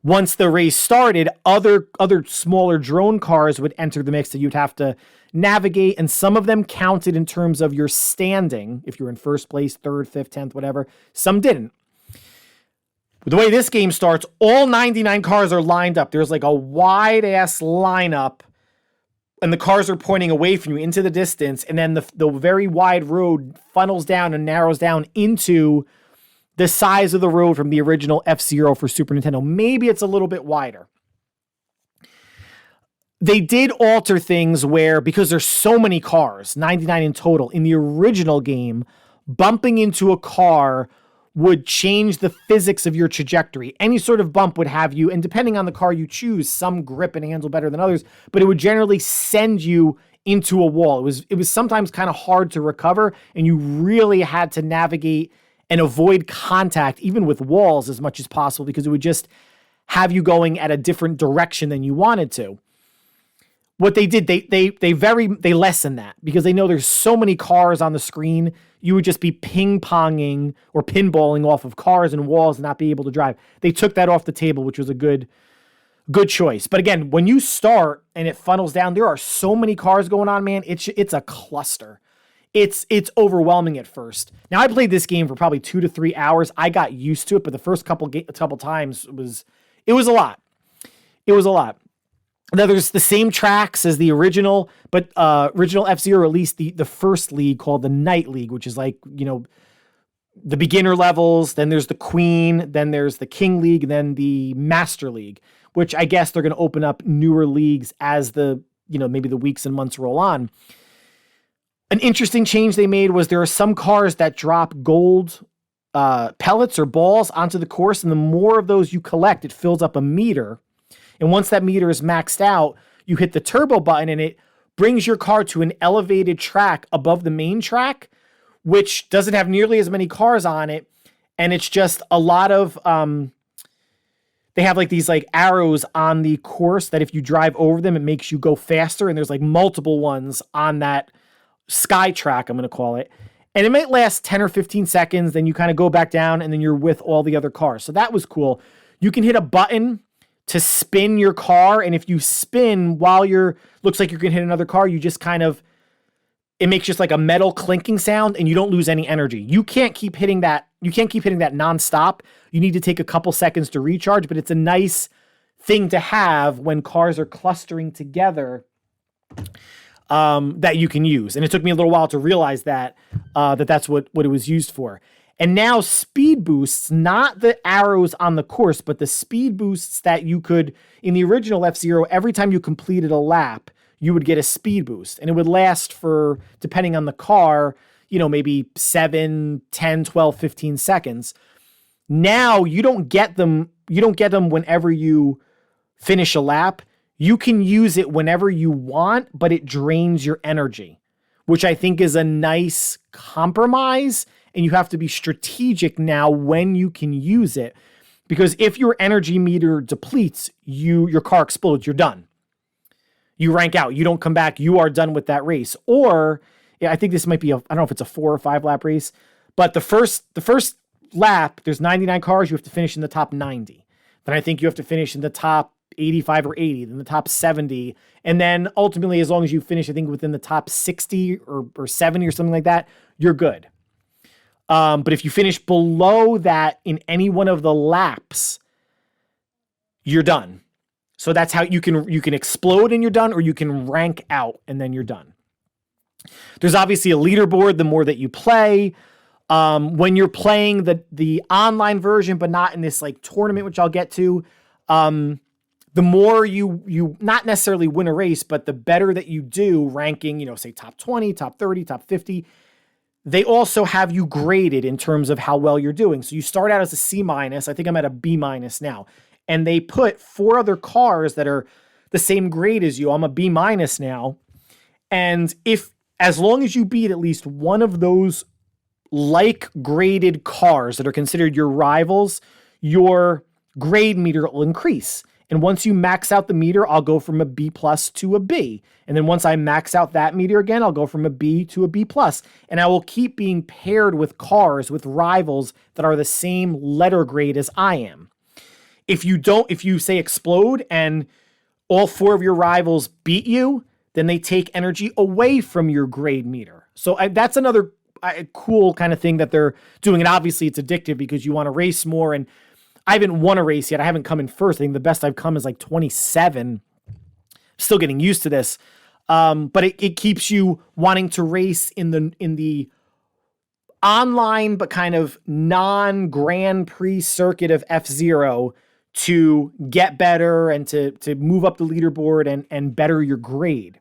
Once the race started, other smaller drone cars would enter the mix that you'd have to navigate, and some of them counted in terms of your standing, if you were in first place, 3rd, 5th, 10th, whatever. Some didn't. The way this game starts, all 99 cars are lined up. There's like a wide-ass lineup, and the cars are pointing away from you into the distance, and then the very wide road funnels down and narrows down into the size of the road from the original F-Zero for Super Nintendo. Maybe it's a little bit wider. They did alter things where, because there's so many cars, 99 in total, in the original game, bumping into a car would change the physics of your trajectory. Any sort of bump would have you, and depending on the car you choose, some grip and handle better than others, but it would generally send you into a wall. It was sometimes kind of hard to recover, and you really had to navigate and avoid contact, even with walls, as much as possible, because it would just have you going at a different direction than you wanted to. What they did, they lessened that, because they know there's so many cars on the screen. You would just be ping-ponging or pinballing off of cars and walls and not be able to drive. They took that off the table, which was a good choice. But again, when you start and it funnels down, there are so many cars going on, man. It's a cluster. It's overwhelming at first. Now, I played this game for probably 2 to 3 hours. I got used to it, but the first couple times it was a lot. It was a lot. Now, there's the same tracks as the original, but original F-Zero released the first league called the Night League, which is like, the beginner levels. Then there's the Queen. Then there's the King League. And then the Master League, which I guess they're going to open up newer leagues as maybe the weeks and months roll on. An interesting change they made was there are some cars that drop gold pellets or balls onto the course, and the more of those you collect, it fills up a meter. And once that meter is maxed out, you hit the turbo button and it brings your car to an elevated track above the main track, which doesn't have nearly as many cars on it. And it's just a lot of, they have like these like arrows on the course that if you drive over them, it makes you go faster. And there's like multiple ones on that sky track, I'm going to call it. And it might last 10 or 15 seconds. Then you kind of go back down and then you're with all the other cars. So that was cool. You can hit a button to spin your car, and if you spin while looks like you're gonna hit another car, you just it makes just like a metal clinking sound, and you don't lose any energy. You can't keep hitting that nonstop. You need to take a couple seconds to recharge, but it's a nice thing to have when cars are clustering together, that you can use. And it took me a little while to realize that that's what it was used for. And now speed boosts, not the arrows on the course, but the speed boosts that you could, in the original F-Zero, every time you completed a lap, you would get a speed boost. And it would last for, depending on the car, maybe 7, 10, 12, 15 seconds. Now you don't get them whenever you finish a lap. You can use it whenever you want, but it drains your energy, which I think is a nice compromise. And you have to be strategic now when you can use it, because if your energy meter depletes, your car explodes, you're done. You rank out, you don't come back, you are done with that race. Or I think this might be I don't know if it's a 4 or 5 lap race, but the first lap, there's 99 cars, you have to finish in the top 90. Then I think you have to finish in the top 85 or 80, then the top 70. And then ultimately, as long as you finish, I think within the top 60 or 70 or something like that, you're good. But if you finish below that in any one of the laps, you're done. So that's how you can explode and you're done, or you can rank out and then you're done. There's obviously a leaderboard the more that you play. When you're playing the online version, but not in this like tournament, which I'll get to, the more you not necessarily win a race, but the better that you do ranking, say top 20, top 30, top 50, they also have you graded in terms of how well you're doing. So you start out as a C-. I think I'm at a B- now. And they put 4 other cars that are the same grade as you. I'm a B- now. And as long as you beat at least one of those like graded cars that are considered your rivals, your grade meter will increase. And once you max out the meter, I'll go from a B+ to a B. And then once I max out that meter again, I'll go from a B to a B+. And I will keep being paired with cars with rivals that are the same letter grade as I am. If you say explode and all 4 of your rivals beat you, then they take energy away from your grade meter. So that's another cool kind of thing that they're doing. And obviously it's addictive because you want to race more. And I haven't won a race yet. I haven't come in first. I think the best I've come is like 27. Still getting used to this. But it keeps you wanting to race in the online, but kind of non-Grand Prix circuit of F-Zero to get better and to move up the leaderboard and better your grade.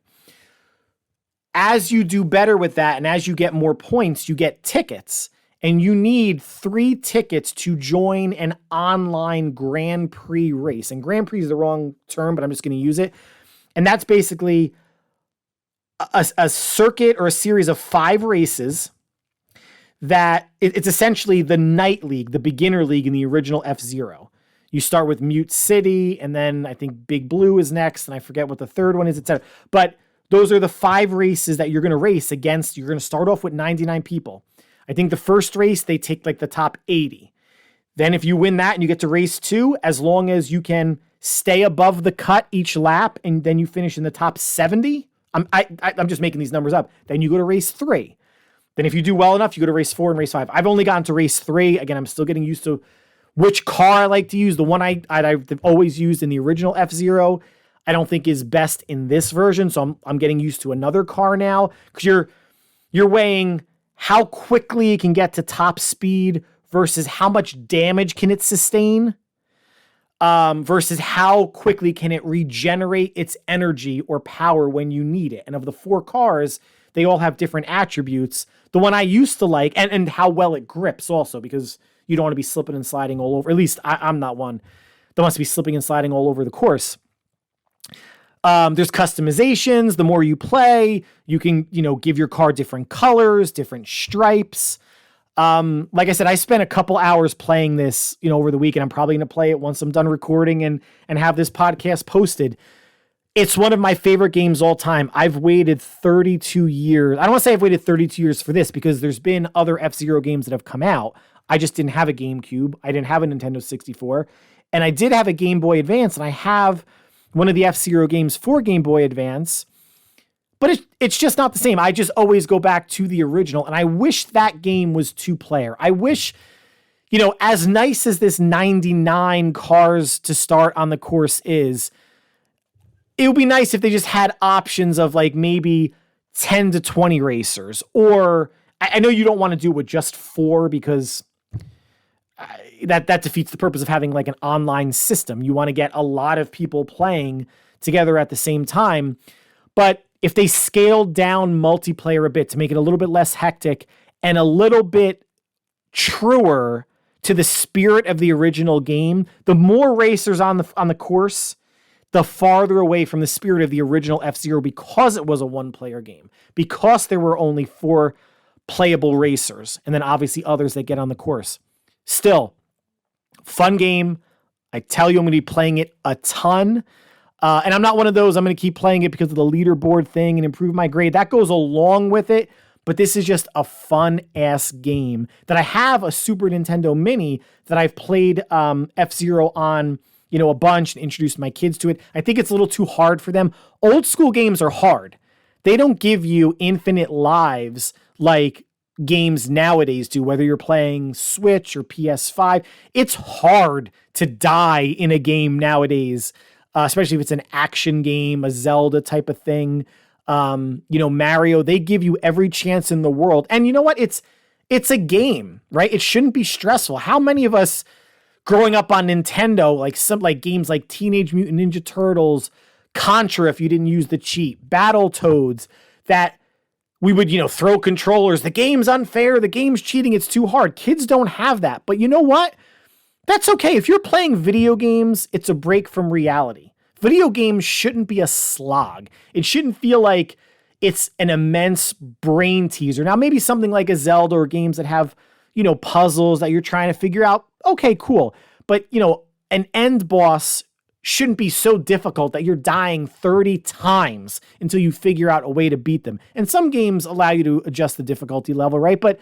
As you do better with that and as you get more points, you get tickets. And you need 3 tickets to join an online Grand Prix race. And Grand Prix is the wrong term, but I'm just going to use it. And that's basically a circuit or a series of 5 races that it's essentially the night league, the beginner league in the original F-Zero. You start with Mute City, and then I think Big Blue is next, and I forget what the third one is, etc. But those are the 5 races that you're going to race against. You're going to start off with 99 people. I think the first race, they take like the top 80. Then if you win that and you get to race 2, as long as you can stay above the cut each lap, and then you finish in the top 70, I'm just making these numbers up, then you go to race 3. Then if you do well enough, you go to race 4 and race 5. I've only gotten to race 3. Again, I'm still getting used to which car I like to use. The one I've always used in the original F-Zero, I don't think is best in this version. So I'm getting used to another car now, because you're weighing how quickly it can get to top speed versus how much damage can it sustain, versus how quickly can it regenerate its energy or power when you need it. And of the 4 cars, they all have different attributes. The one I used to like, and how well it grips also, because you don't want to be slipping and sliding all over. At least I'm not one that wants to be slipping and sliding all over the course. There's customizations. The more you play, you can, give your car different colors, different stripes. Like I said, I spent a couple hours playing this, over the weekend. I'm probably going to play it once I'm done recording and have this podcast posted. It's one of my favorite games all time. I've waited 32 years. I don't want to say I've waited 32 years for this, because there's been other F-Zero games that have come out. I just didn't have a GameCube. I didn't have a Nintendo 64. And I did have a Game Boy Advance, and I have one of the F-Zero games for Game Boy Advance. But it's just not the same. I just always go back to the original, and I wish that game was 2-player. I wish, as nice as this 99 cars to start on the course is, it would be nice if they just had options of like maybe 10 to 20 racers. Or I know you don't want to do it with just 4, because that defeats the purpose of having like an online system. You want to get a lot of people playing together at the same time. But if they scaled down multiplayer a bit to make it a little bit less hectic and a little bit truer to the spirit of the original game, the more racers on the course, the farther away from the spirit of the original F-Zero, because it was a 1-player game, because there were only 4 playable racers, and then obviously others that get on the course. Still, fun game. I tell you, I'm going to be playing it a ton. And I'm not one of those, I'm going to keep playing it because of the leaderboard thing and improve my grade. That goes along with it. But this is just a fun-ass game that I have a Super Nintendo Mini that I've played F-Zero on, a bunch and introduced my kids to it. I think it's a little too hard for them. Old school games are hard. They don't give you infinite lives like games nowadays do, whether you're playing Switch or PS5. It's hard to die in a game nowadays, especially if it's an action game, a Zelda type of thing. Mario, they give you every chance in the world. And you know what? It's a game, right? It shouldn't be stressful. How many of us growing up on Nintendo, like games like Teenage Mutant Ninja Turtles, Contra, if you didn't use the cheat, Battletoads, that we would, throw controllers. The game's unfair. The game's cheating. It's too hard. Kids don't have that. But you know what? That's okay. If you're playing video games, it's a break from reality. Video games shouldn't be a slog. It shouldn't feel like it's an immense brain teaser. Now, maybe something like a Zelda or games that have, puzzles that you're trying to figure out. Okay, cool. But, an end boss shouldn't be so difficult that you're dying 30 times until you figure out a way to beat them. And some games allow you to adjust the difficulty level, right? But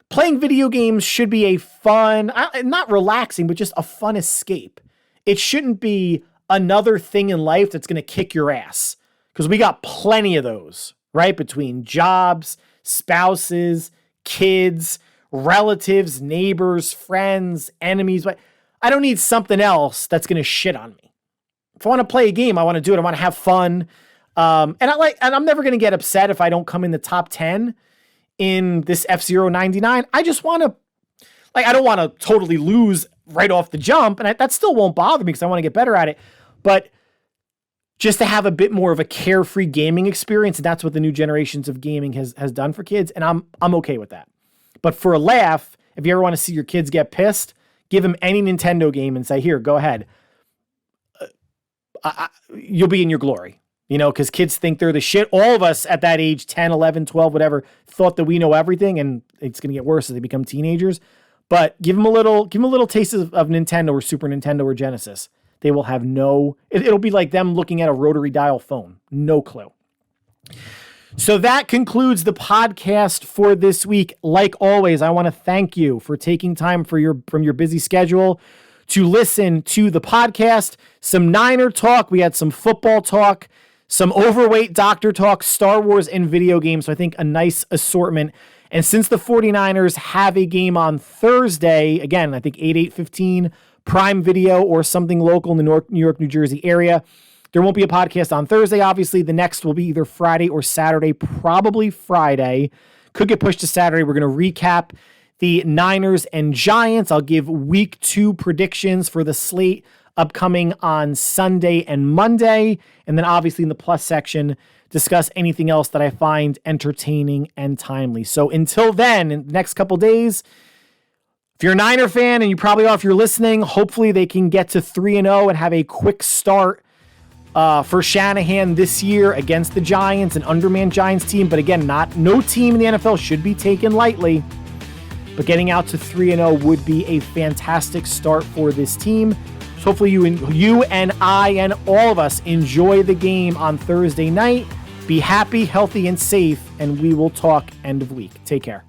playing video games should be a fun, not relaxing, but just a fun escape. It shouldn't be another thing in life that's going to kick your ass, because we got plenty of those, right? Between jobs, spouses, kids, relatives, neighbors, friends, enemies. But I don't need something else that's going to shit on me. If I want to play a game, I want to do it. I want to have fun. And I'm never going to get upset if I don't come in the top 10 in this F-Zero 99. I just want to, I don't want to totally lose right off the jump. And that still won't bother me because I want to get better at it. But just to have a bit more of a carefree gaming experience, and that's what the new generations of gaming has done for kids. And I'm okay with that. But for a laugh, if you ever want to see your kids get pissed, give them any Nintendo game and say, here, go ahead. You'll be in your glory, because kids think they're the shit. All of us at that age, 10, 11, 12, whatever, thought that we know everything, and it's going to get worse as they become teenagers. But give them a little taste of Nintendo or Super Nintendo or Genesis. They will have it'll be like them looking at a rotary dial phone. No clue. So that concludes the podcast for this week. Like always, I want to thank you for taking time from your busy schedule to listen to the podcast. Some Niner talk. We had some football talk, some overweight doctor talk, Star Wars, and video games. So I think a nice assortment. And since the 49ers have a game on Thursday, again, I think 8/8/15 Prime Video or something local in the New York, New Jersey area, there won't be a podcast on Thursday. Obviously, the next will be either Friday or Saturday, probably Friday. Could get pushed to Saturday. We're going to recap the Niners and Giants. I'll give week 2 predictions for the slate upcoming on Sunday and Monday. And then obviously in the plus section, discuss anything else that I find entertaining and timely. So until then, in the next couple days, if you're a Niner fan, and you probably are if you're listening, hopefully they can get to 3-0 and have a quick start for Shanahan this year against the Giants, an undermanned Giants team. But again, no team in the NFL should be taken lightly. But getting out to 3-0 would be a fantastic start for this team. So hopefully you and I and all of us enjoy the game on Thursday night. Be happy, healthy, and safe, and we will talk end of week. Take care.